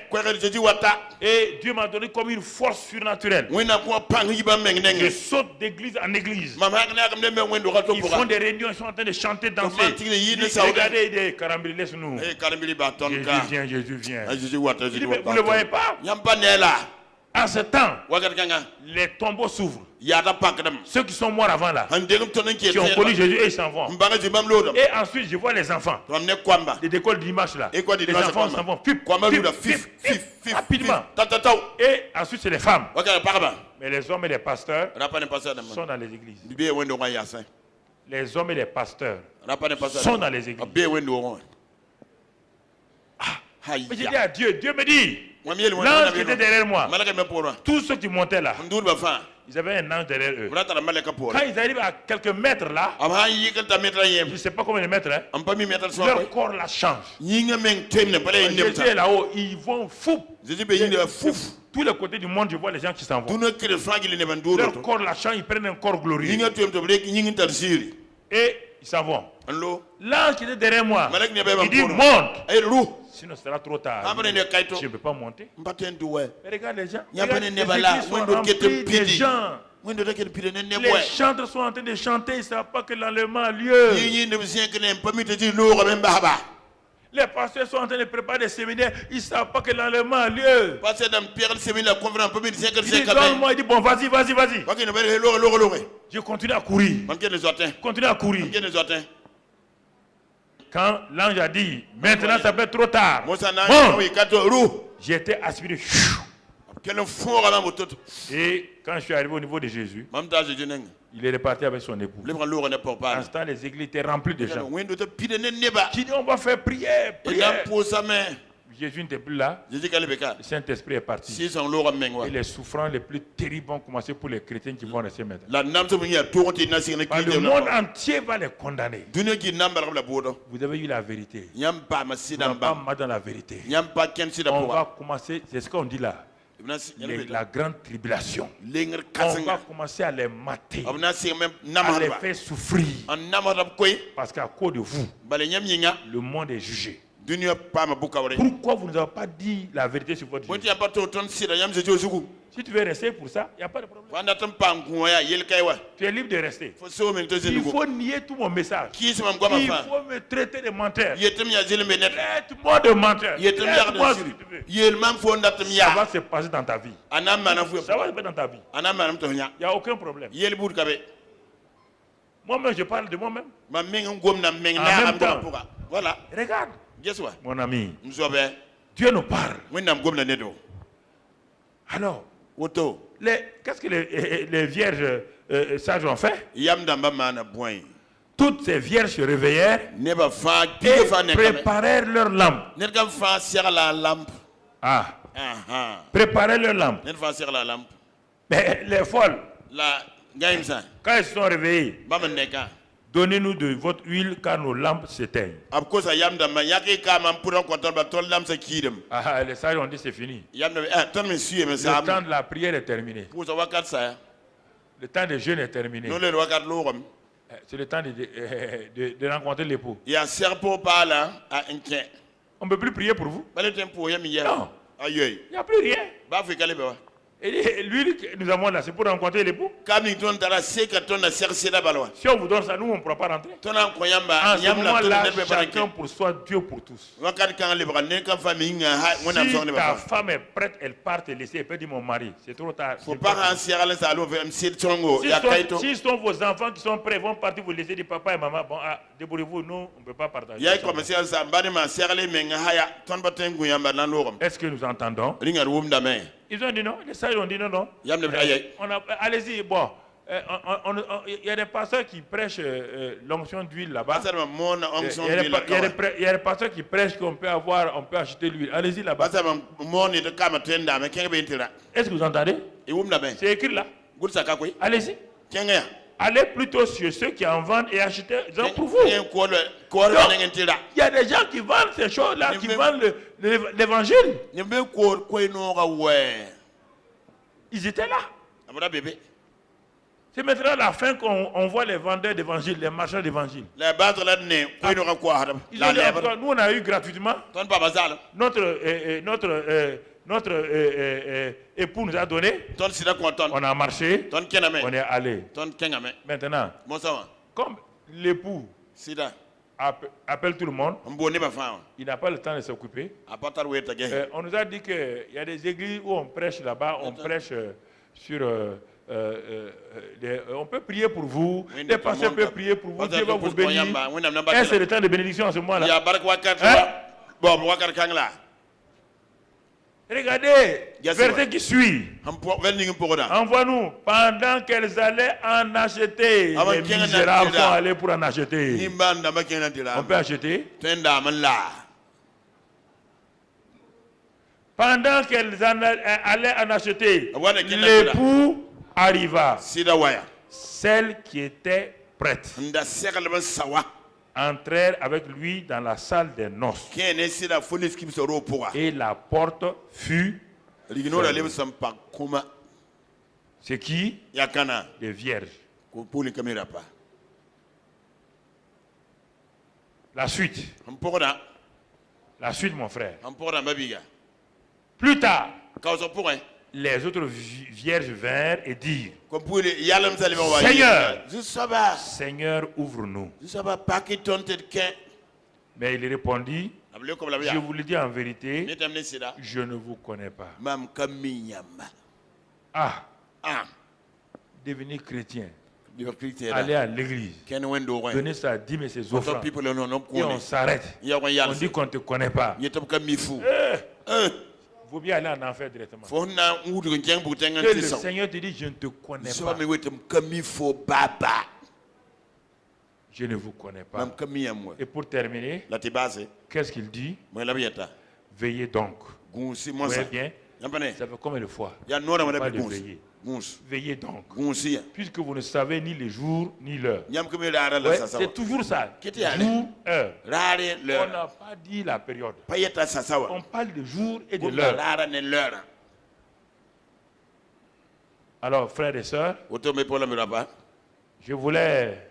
Et Dieu m'a donné comme une force surnaturelle. Je saute d'église en église. Ils font des réunions, ils sont en train de chanter, danser. Ils disent, regardez, des carambili, laisse-nous. Jésus vient. Il dit, mais vous ne le voyez pas? En ce temps, les tombeaux s'ouvrent. Ceux qui sont morts avant là, qui ont connu Jésus, et ils s'en vont. Et ensuite, je vois les enfants. Les décolles d'image là. Les enfants s'en vont. Rapidement. Et ensuite, c'est les femmes. Mais les hommes et les pasteurs sont dans les églises. Les hommes et les pasteurs sont dans les églises. Mais j'ai dit à Dieu, Dieu me dit, l'ange qui était derrière moi, tous ceux qui montaient là, ils avaient un ange derrière eux. Quand ils arrivent à quelques mètres là, je ne sais pas combien de mètres, leur corps la change. Jésus est là-haut, ils vont fou. Tous les côtés du monde, je vois les gens qui s'en vont. Leur corps la change, ils prennent un corps glorieux. Et ils s'en vont. L'ange qui était derrière moi, il dit monte. Sinon, ce sera trop tard. Je ne peux pas monter. Mais regarde les gens. Les églises sont remplies des gens. Les chanteurs sont en train de chanter. Ils ne savent pas que l'enlèvement a lieu. Les pasteurs sont en train de préparer des séminaires. Ils ne savent pas que l'enlèvement a lieu. Il dit, donne-moi. Il dit, bon, vas-y. Je continue à courir. Continue à courir. Quand l'ange a dit, maintenant ça peut être trop tard. J'ai été aspiré. Et quand je suis arrivé au niveau de Jésus, il est reparti avec son époux. En ce temps, les églises étaient remplies de gens qui dit, on va faire prière. Jésus n'était plus là. Le Saint-Esprit est parti. Et les souffrances les plus terribles vont commencer pour les chrétiens qui vont rester maintenant. Le monde entier va les condamner. Vous avez eu la vérité. Vous n'avez pas mal dans la vérité. On va commencer, c'est ce qu'on dit là. la grande tribulation. On va commencer à les mater, à les faire souffrir. Parce qu'à cause de vous, le monde est jugé. Pourquoi vous ne nous avez pas dit la vérité sur votre jugement? Si tu veux rester pour ça, il n'y a pas de problème. Tu es libre de rester. Il faut nier tout mon message. Il faut me traiter de menteur. Traite-moi de menteur. Traite-moi si tu veux. Ça va se passer dans ta vie. Ça va se passer dans ta vie. Il n'y a aucun problème. Moi-même, je parle de moi-même. En même temps, voilà. Regarde. Mon ami, Dieu nous parle. Alors, qu'est-ce que les vierges sages ont fait? Toutes ces vierges se réveillèrent et préparèrent leur lampe. Préparèrent leur lampe. Mais les folles, quand elles se sont réveillées, donnez-nous de votre huile car nos lampes s'éteignent. Les sages ont dit c'est fini. Le temps de la prière est terminé. Le temps de jeûne est terminé. C'est le temps de rencontrer l'époux. On ne peut plus prier pour vous. Non. Il n'y a plus rien. Et l'huile que nous avons là, c'est pour rencontrer l'époux. Si on vous donne ça, nous, on ne pourra pas rentrer. En ce moment-là, chacun pour soi, Dieu pour tous. Si ta femme est prête, elle part te laisser. Elle peut dire mon mari, c'est trop tard. Si ce sont vos enfants qui sont prêts, vont partir vous laisser, dire papa et maman, bon, débrouillez-vous, nous, on ne peut pas partager. Est-ce que nous entendons? Ils ont dit non, les sages ont dit non, non. Allez-y, bon. Il y a des pasteurs qui prêchent l'onction d'huile là-bas. Il y a des pasteurs qui prêchent qu'on peut avoir, on peut acheter l'huile. Allez-y là-bas. Est-ce que vous entendez? C'est écrit là. Allez-y. Allez plutôt sur ceux qui en vendent et achetez pour vous. Donc, il y a des gens qui vendent ces choses-là, qui vendent l'évangile. Ils étaient là. C'est maintenant la fin qu'on voit les vendeurs d'évangile, les marchands d'évangile. Nous, on a eu gratuitement. Notre époux nous a donné. On a marché. On est allé. Maintenant, comme l'époux appelle tout le monde, il n'a pas le temps de s'occuper. On nous a dit qu'il y a des églises où on prêche là-bas, on prêche sur... on peut prier pour vous, les pasteurs peuvent prier pour vous, Dieu va vous bénir. Et c'est le temps de bénédiction en ce moment-là. Regardez, verset qui suit. Envoie-nous. Pendant qu'elles allaient en acheter, les misérables sont allés pour en acheter. On peut acheter. Pendant qu'elles allaient en acheter, l'époux arriva. Celle qui était prête entrèrent avec lui dans la salle des noces. Et la porte fut fermée. C'est qui? Les vierges. La suite. La suite, mon frère. Plus tard, les autres vierges vinrent et dirent: Seigneur, Seigneur, ouvre-nous. Mais il répondit: je vous le dis en vérité, je ne vous connais pas. Devenir chrétien, aller à l'église, donner sa dîme et ses offrandes, et on s'arrête. On dit qu'on ne te connaît pas. Il vaut bien aller en enfer directement. Que le Seigneur te dit: je ne te connais pas. Je ne vous connais pas. Et pour terminer, qu'est-ce qu'il dit? Veillez donc. Vous voyez bien, ça fait combien de fois? Pas de veiller. Veillez donc. Puisque vous ne savez ni le jour ni l'heure. Ouais, c'est toujours ça. Jour, heure. On n'a pas dit la période. On parle de jour et de l'heure. Alors, frères et sœurs, je voulais,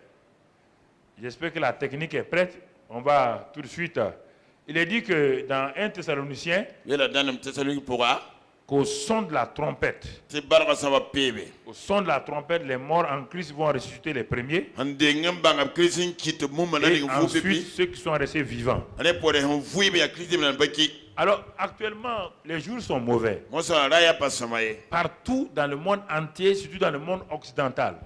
j'espère que la technique est prête, on va tout de suite. Il est dit que dans 1 Thessaloniciens, qu'au son de la trompette, les morts en Christ vont ressusciter les premiers. Et ensuite, ceux qui sont restés vivants. Alors, actuellement, les jours sont mauvais. Partout dans le monde entier, surtout dans le monde occidental.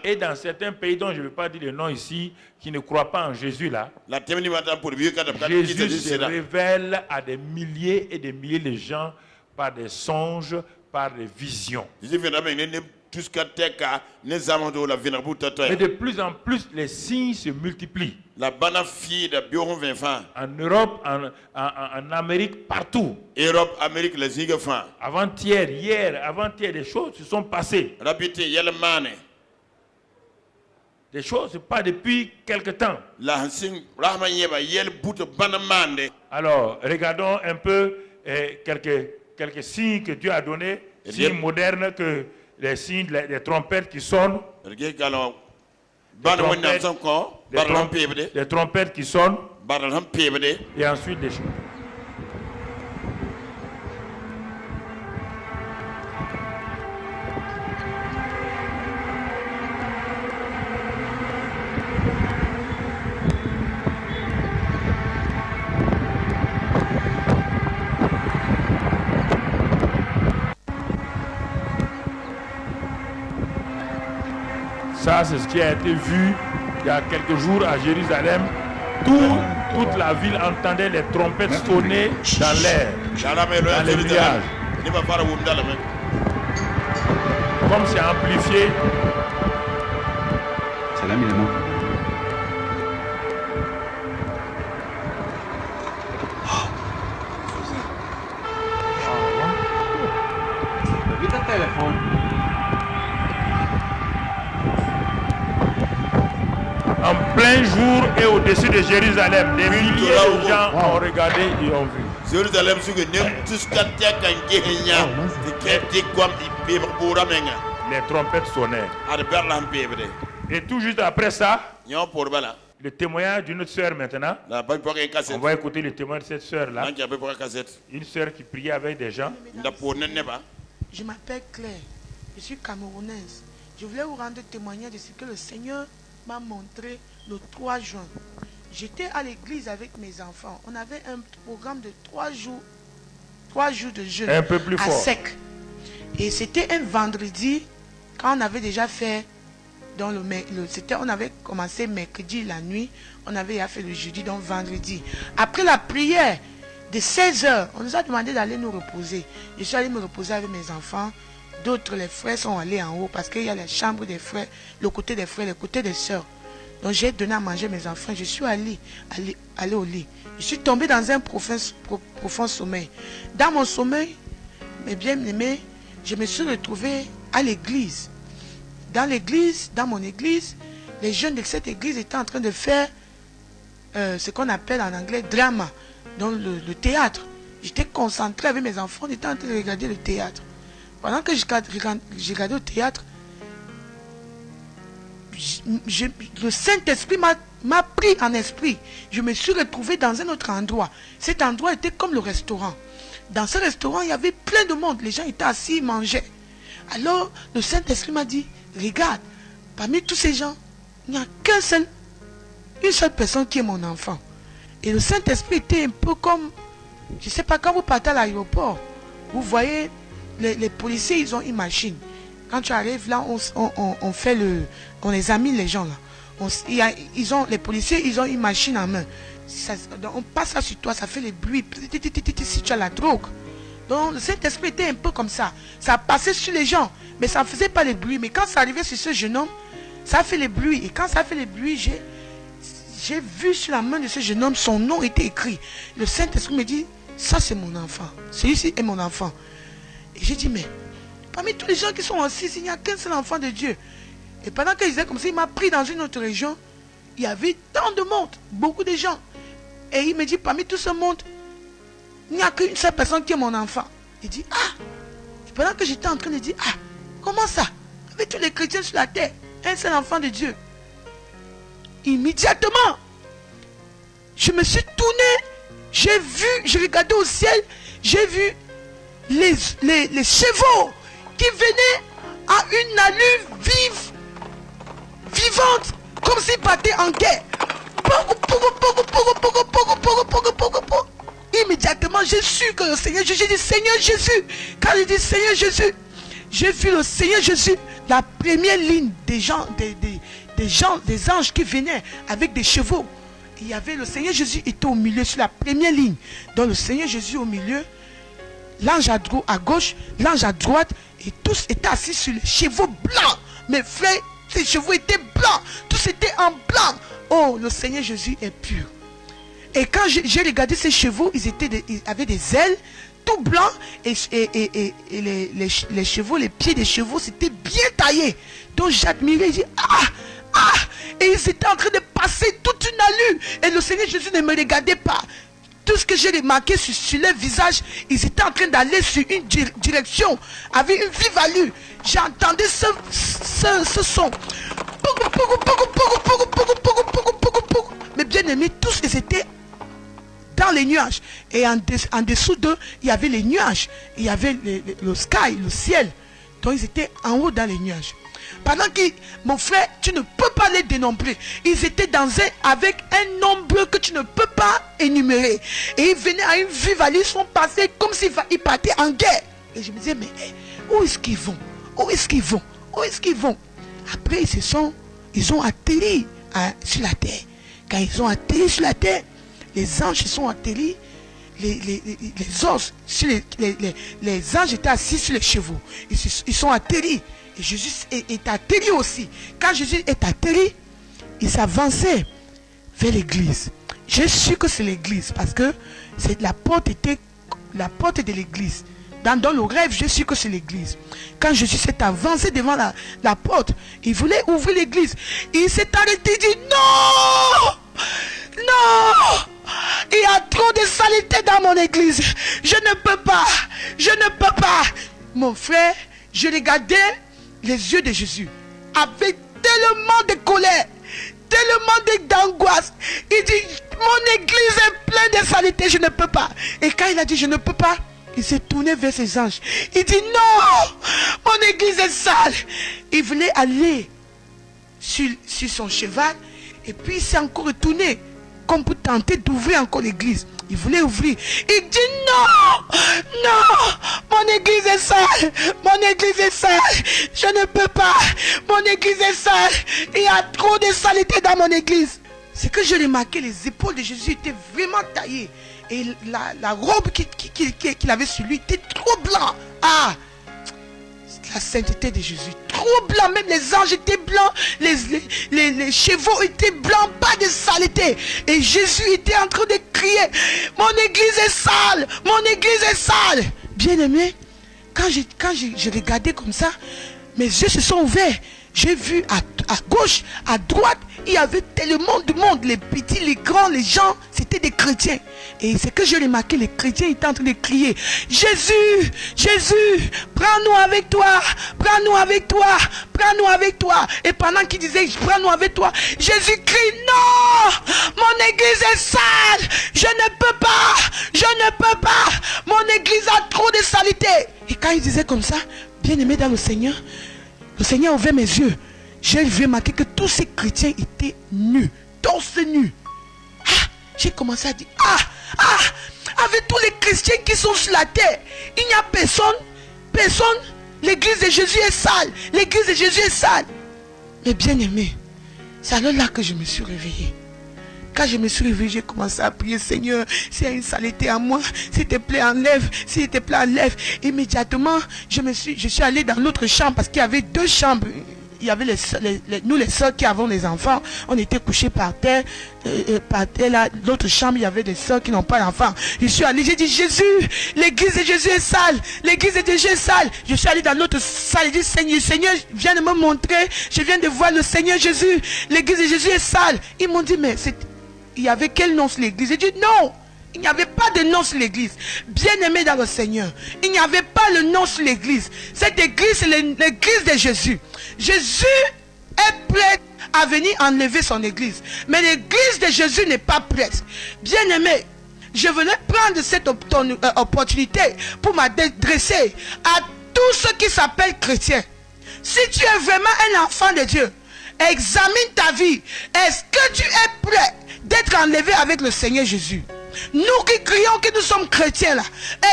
Et dans certains pays dont je ne vais pas dire le nom ici, qui ne croient pas en Jésus là, Jésus se révèle à des milliers et des milliers de gens par des songes, par des visions. Mais de plus en plus, les signes se multiplient. En Europe, en Amérique, partout. Avant-hier, des choses se sont passées. Des choses, pas depuis quelque temps. Alors, regardons un peu quelques signes que Dieu a donnés, signes modernes, que les signes, les trompettes qui sonnent. Les trompettes qui sonnent. Et ensuite des choses. Ça, c'est ce qui a été vu il y a quelques jours à Jérusalem. Toute la ville entendait les trompettes sonner dans l'air, dans les nuages. Comme c'est amplifié. C'est là, évidemment. Vite le téléphone. En plein jour et au-dessus de Jérusalem, des milliers de gens ont regardé et ont vu. Les trompettes sonnaient. Et tout juste après ça, le témoignage d'une autre sœur maintenant. On va écouter le témoignage de cette sœur-là. Une sœur qui priait avec des gens. Je m'appelle Claire, je suis camerounaise. Je voulais vous rendre témoignage de ce que le Seigneur m'a montré le 3 juin. J'étais à l'église avec mes enfants. On avait un programme de 3 jours de jeûne un peu plus à fort. sec. Et c'était un vendredi quand on avait déjà fait on avait commencé mercredi la nuit, on avait fait le jeudi, donc vendredi. Après la prière de 16h, on nous a demandé d'aller nous reposer. Je suis allé me reposer avec mes enfants. D'autres, les frères sont allés en haut parce qu'il y a les chambres des frères, le côté des frères, le côté des sœurs. Donc j'ai donné à manger mes enfants. Je suis allé au lit. Je suis tombé dans un profond sommeil. Dans mon sommeil, mes bien-aimés, je me suis retrouvé à l'église. Dans l'église, dans mon église, les jeunes de cette église étaient en train de faire ce qu'on appelle en anglais drama, donc le théâtre. J'étais concentré avec mes enfants, on était en train de regarder le théâtre. Pendant que je regardais au théâtre, le Saint-Esprit m'a pris en esprit. Je me suis retrouvé dans un autre endroit. Cet endroit était comme le restaurant. Dans ce restaurant, il y avait plein de monde. Les gens étaient assis, ils mangeaient. Alors, le Saint-Esprit m'a dit, regarde, parmi tous ces gens, il n'y a une seule personne qui est mon enfant. Et le Saint-Esprit était un peu comme, je ne sais pas, quand vous partez à l'aéroport, vous voyez, les policiers, ils ont une machine. Quand tu arrives là, on examine les gens là. Les policiers, ils ont une machine en main. On passe ça sur toi, ça fait les bruits. Si tu as la drogue. Donc le Saint-Esprit était un peu comme ça. Ça passait sur les gens, mais ça ne faisait pas les bruits. Mais quand ça arrivait sur ce jeune homme, ça a fait les bruits. Et quand ça a fait les bruits, j'ai vu sur la main de ce jeune homme, son nom était écrit. Le Saint-Esprit me dit, ça c'est mon enfant. Celui-ci est mon enfant. Et j'ai dit, mais parmi tous les gens qui sont assis, il n'y a qu'un seul enfant de Dieu. Et pendant qu'il disait comme ça, il m'a pris dans une autre région. Il y avait tant de monde, beaucoup de gens. Et il me dit, parmi tout ce monde, il n'y a qu'une seule personne qui est mon enfant. Il dit, ah, Pendant que j'étais en train de dire, ah, comment ça? Avec tous les chrétiens sur la terre, un seul enfant de Dieu. Immédiatement, je me suis tourné, j'ai vu, j'ai regardé au ciel, j'ai vu les chevaux qui venaient à une allure vivante, comme s'ils partaient en guerre. Immédiatement, j'ai su que le Seigneur Jésus, j'ai dit Seigneur Jésus. Quand j'ai dit Seigneur Jésus, j'ai vu le Seigneur Jésus, la première ligne des anges qui venaient avec des chevaux. Il y avait le Seigneur Jésus était au milieu sur la première ligne. Donc le Seigneur Jésus au milieu, l'ange à gauche, l'ange à droite, et tous étaient assis sur les chevaux blancs. Mes frères, ces chevaux étaient blancs, tous étaient en blanc. Oh, le Seigneur Jésus est pur. Et quand j'ai regardé ces chevaux, ils avaient des ailes tout blancs, et les chevaux, les pieds des chevaux, c'était bien taillé. Donc j'admirais, j'ai dit, et ils étaient en train de passer toute une allure. Et le Seigneur Jésus ne me regardait pas. Tout ce que j'ai remarqué sur leur visage, ils étaient en train d'aller sur une direction, avec une vive allure. J'entendais ce son. Mais bien aimés, tous ils étaient dans les nuages. Et en dessous d'eux, il y avait les nuages. Il y avait le sky, le ciel. Donc ils étaient en haut dans les nuages. Pendant que, mon frère, tu ne peux pas les dénombrer. Ils étaient avec un nombre que tu ne peux pas énumérer. Et ils venaient à une vive allure, ils sont passés comme s'ils partaient en guerre. Et je me disais, mais où est-ce qu'ils vont? Où est-ce qu'ils vont? Où est-ce qu'ils vont? Après, ils ont atterri sur la terre. Quand ils ont atterri sur la terre, les anges sont atterris. Les anges étaient assis sur les chevaux. Ils sont atterris. Et Jésus est atterri aussi. Quand Jésus est atterri, il s'avançait vers l'église. J'ai su que c'est l'église parce que la porte de l'église. Dans le rêve, j'ai su que c'est l'église. Quand Jésus s'est avancé devant la porte, il voulait ouvrir l'église. Il s'est arrêté et dit non! Non! Il y a trop de saleté dans mon église. Je ne peux pas. Je ne peux pas. Mon frère, je regardais les yeux de Jésus avec tellement de colère, tellement d'angoisse. Il dit, mon église est pleine de saleté, je ne peux pas. Et quand il a dit, je ne peux pas, il s'est tourné vers ses anges. Il dit, non, mon église est sale. Il voulait aller sur son cheval et puis il s'est encore retourné comme pour tenter d'ouvrir encore l'église. Il voulait ouvrir. Il dit non, non, mon église est sale, mon église est sale, je ne peux pas, mon église est sale, il y a trop de saleté dans mon église. C'est que j'ai remarqué, les épaules de Jésus étaient vraiment taillées et la robe qu'il avait sur lui était trop blanc. Ah, la sainteté de Jésus, trop blanc, même les anges étaient blancs, les chevaux étaient blancs, pas de saleté. Et Jésus était en train de crier, mon église est sale, mon église est sale. Bien aimé, quand j'ai regardé comme ça, mes yeux se sont ouverts. J'ai vu à gauche, à droite, il y avait tellement de monde, les petits, les grands, les gens, c'était des chrétiens. Et c'est que j'ai remarqué, les chrétiens étaient en train de crier, Jésus, Jésus, prends-nous avec toi, prends-nous avec toi, prends-nous avec toi. Et pendant qu'ils disaient, prends-nous avec toi, Jésus crie, non, mon église est sale, je ne peux pas, je ne peux pas, mon église a trop de saleté. Et quand il disait comme ça, bien aimé dans le Seigneur a ouvert mes yeux. J'ai remarqué que tous ces chrétiens étaient nus, torse nus. J'ai commencé à dire, avec tous les chrétiens qui sont sur la terre, il n'y a personne, l'église de Jésus est sale, l'église de Jésus est sale. Mais bien aimé, c'est alors là que je me suis réveillé. Quand je me suis réveillé, j'ai commencé à prier, Seigneur, s'il y a une saleté à moi, s'il te plaît, enlève, s'il te plaît, enlève. Immédiatement, je suis allé dans l'autre chambre parce qu'il y avait deux chambres. Il y avait nous les soeurs qui avons les enfants, on était couchés par terre là, l'autre chambre, il y avait des soeurs qui n'ont pas d'enfants. Je suis allé, j'ai dit, Jésus, l'église de Jésus est sale, l'église de Jésus est sale. Je suis allé dans l'autre salle, j'ai dit, Seigneur, viens de me montrer, je viens de voir le Seigneur Jésus, l'église de Jésus est sale. Ils m'ont dit, mais il y avait quel nom sur l'église? J'ai dit, non, il n'y avait pas de nom sur l'église. Bien aimé dans le Seigneur, il n'y avait pas pas le nom sur l'église. Cette église, c'est l'église de Jésus. Jésus est prêt à venir enlever son église. Mais l'église de Jésus n'est pas prête. Bien-aimé, je voulais prendre cette opportunité pour m'adresser à tous ceux qui s'appellent chrétiens. Si tu es vraiment un enfant de Dieu, examine ta vie. Est-ce que tu es prêt d'être enlevé avec le Seigneur Jésus? Nous qui crions que nous sommes chrétiens là,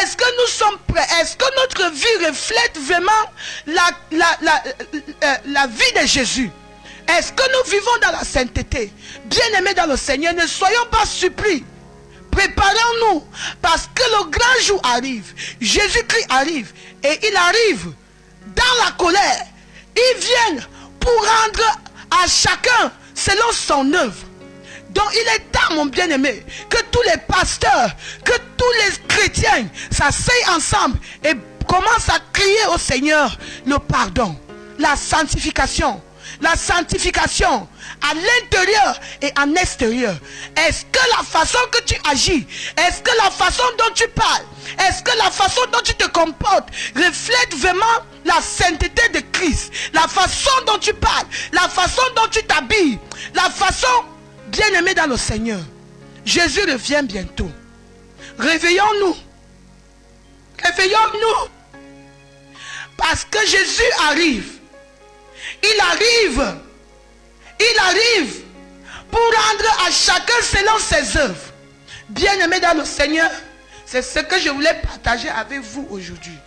est-ce que nous sommes prêts? Est-ce que notre vie reflète vraiment la vie de Jésus? Est-ce que nous vivons dans la sainteté? Bien-aimés dans le Seigneur, ne soyons pas surpris. Préparons-nous parce que le grand jour arrive. Jésus-Christ arrive et il arrive dans la colère. Il vient pour rendre à chacun selon son œuvre. Donc il est temps, mon bien-aimé, que tous les pasteurs, que tous les chrétiens s'asseyent ensemble et commencent à crier au Seigneur le pardon, la sanctification à l'intérieur et en extérieur. Est-ce que la façon que tu agis, est-ce que la façon dont tu parles, est-ce que la façon dont tu te comportes reflète vraiment la sainteté de Christ? La façon dont tu parles, la façon dont tu t'habilles, la façon... Bien-aimés dans le Seigneur, Jésus revient bientôt. Réveillons-nous. Réveillons-nous. Parce que Jésus arrive. Il arrive pour rendre à chacun selon ses œuvres. Bien-aimés dans le Seigneur, c'est ce que je voulais partager avec vous aujourd'hui.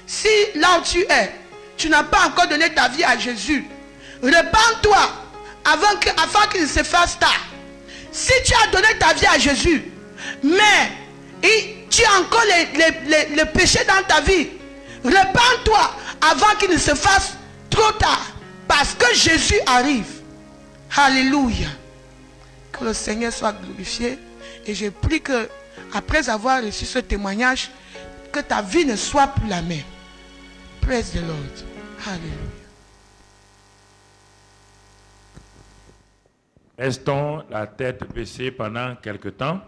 Si là où tu es, tu n'as pas encore donné ta vie à Jésus, repens-toi afin qu'il se fasse tard. Si tu as donné ta vie à Jésus, mais tu as encore les péchés dans ta vie, repens-toi avant qu'il ne se fasse trop tard. Parce que Jésus arrive. Alléluia. Que le Seigneur soit glorifié. Et je prie que, après avoir reçu ce témoignage, que ta vie ne soit plus la même. Praise the Lord. Alléluia. Restons la tête baissée pendant quelque temps.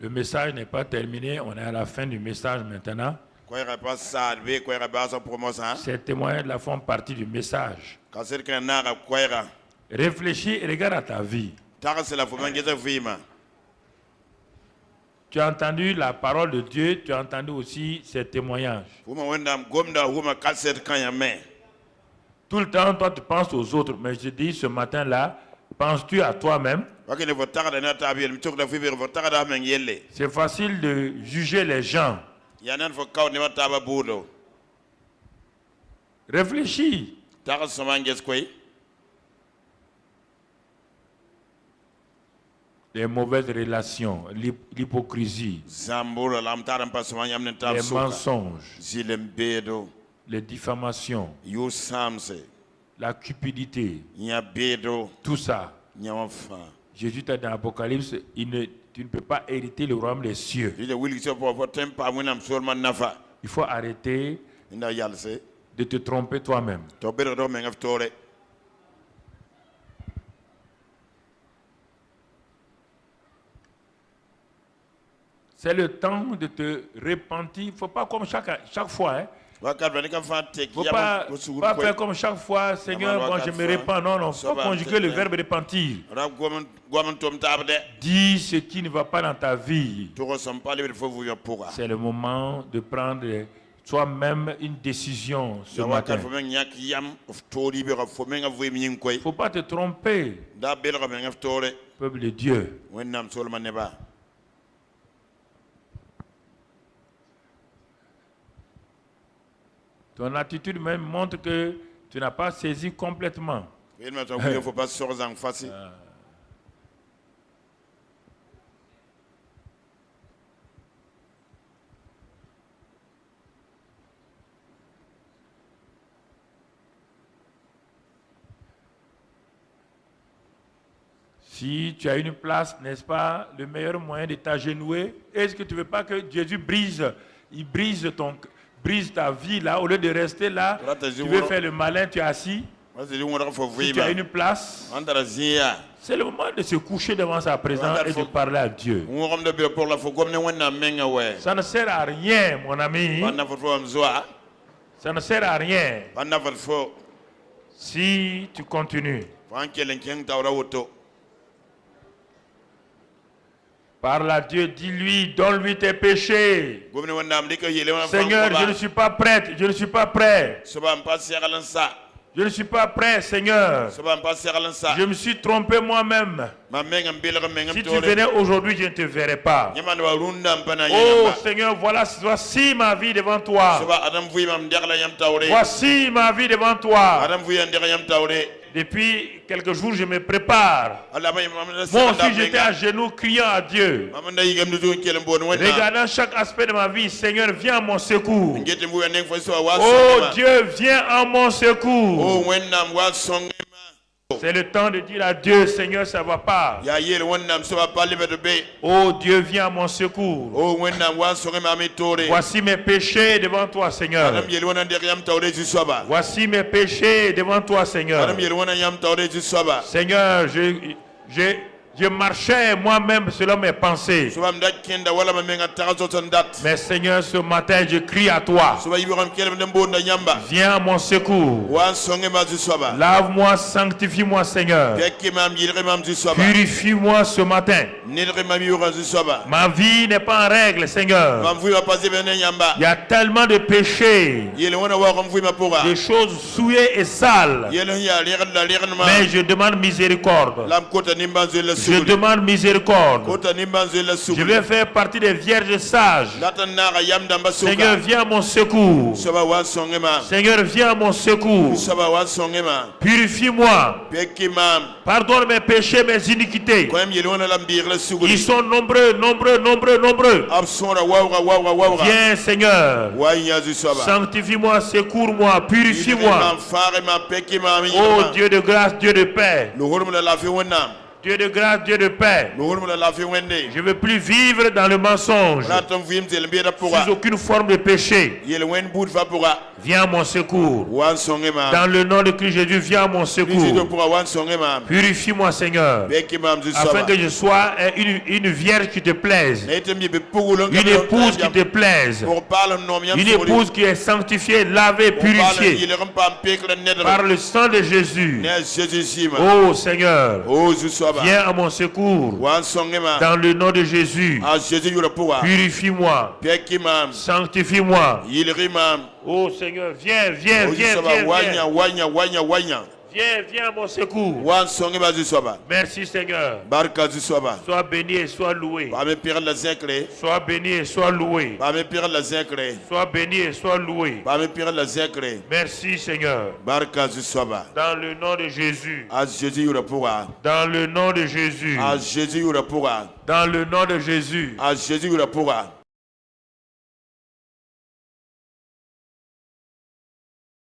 Le message n'est pas terminé, on est à la fin du message maintenant. Ces témoignages font partie du message. Réfléchis et regarde à ta vie. Tu as entendu la parole de Dieu, tu as entendu aussi ces témoignages. Tout le temps, toi, tu penses aux autres. Mais je dis ce matin-là, penses-tu à toi-même? C'est facile de juger les gens. Réfléchis. Les mauvaises relations, l'hypocrisie, les mensonges, les diffamations, la cupidité, tout ça. Jésus t'a dit dans l'Apocalypse, tu ne peux pas hériter le royaume des cieux. Il faut arrêter de te tromper toi-même. C'est le temps de te repentir. Il ne faut pas comme chaque fois. Hein. Il ne faut pas faire comme chaque fois, Seigneur, bon, je me repens. Non, non, il faut conjuguer le verbe repentir. Dis ce qui ne va pas dans ta vie. C'est le moment de prendre toi-même une décision ce matin. Il ne faut pas te tromper. Peuple de Dieu. Ton attitude même montre que tu n'as pas saisi complètement. Si tu as une place, n'est-ce pas, le meilleur moyen de t'agenouiller, est-ce que tu ne veux pas que Jésus brise ta vie là, au lieu de rester là, tu veux faire le malin, tu es assis. Si tu as une place, c'est le moment de se coucher devant sa présence et de parler à Dieu. Ça ne sert à rien, mon ami. Ça ne sert à rien si tu continues. Parle à Dieu, dis-lui, donne-lui tes péchés. Seigneur, je ne suis pas prête, je ne suis pas prêt. Je ne suis pas prêt, Seigneur. Je me suis trompé moi-même. Si tu venais aujourd'hui, je ne te verrais pas. Oh Seigneur, voici ma vie devant toi. Voici ma vie devant toi. Depuis quelques jours, je me prépare. Moi aussi, j'étais à genoux criant à Dieu. Regardant chaque aspect de ma vie, Seigneur, viens à mon secours. Oh Dieu, viens à mon secours. C'est le temps de dire à Dieu, Seigneur, ça ne va pas. Oh Dieu, viens à mon secours. Voici mes péchés devant toi, Seigneur. Voici mes péchés devant toi, Seigneur. Seigneur, je marchais moi-même selon mes pensées. Mais Seigneur, ce matin, je crie à toi. Viens à mon secours. Lave-moi, sanctifie-moi, Seigneur. Purifie-moi ce matin. Ma vie n'est pas en règle, Seigneur. Il y a tellement de péchés, des choses souillées et sales. Mais je demande miséricorde. Je demande miséricorde. Je vais faire partie des vierges sages. Seigneur, viens à mon secours. Seigneur, viens à mon secours. Purifie-moi. Pardonne mes péchés, mes iniquités. Ils sont nombreux, nombreux, nombreux, nombreux. Viens, Seigneur. Sanctifie-moi, secours-moi, purifie-moi. Oh Dieu de grâce, Dieu de paix. Dieu de grâce, Dieu de paix. Je ne veux plus vivre dans le mensonge. Sous aucune forme de péché. Viens à mon secours. Dans le nom de Christ Jésus, viens à mon secours. Purifie-moi, Seigneur. Afin que je sois une vierge qui te plaise. Une épouse qui te plaise. Une épouse qui est sanctifiée, lavée, purifiée. Par le sang de Jésus. Oh Seigneur. Viens à mon secours. Dans le nom de Jésus. Purifie-moi. Sanctifie-moi. Oh Seigneur, viens, viens, viens, viens. Viens à mon secours. Merci Seigneur. Sois béni et sois loué. Sois béni et sois loué. Sois béni et sois loué. Merci Seigneur. Dans le nom de Jésus. Dans le nom de Jésus. Dans le nom de Jésus.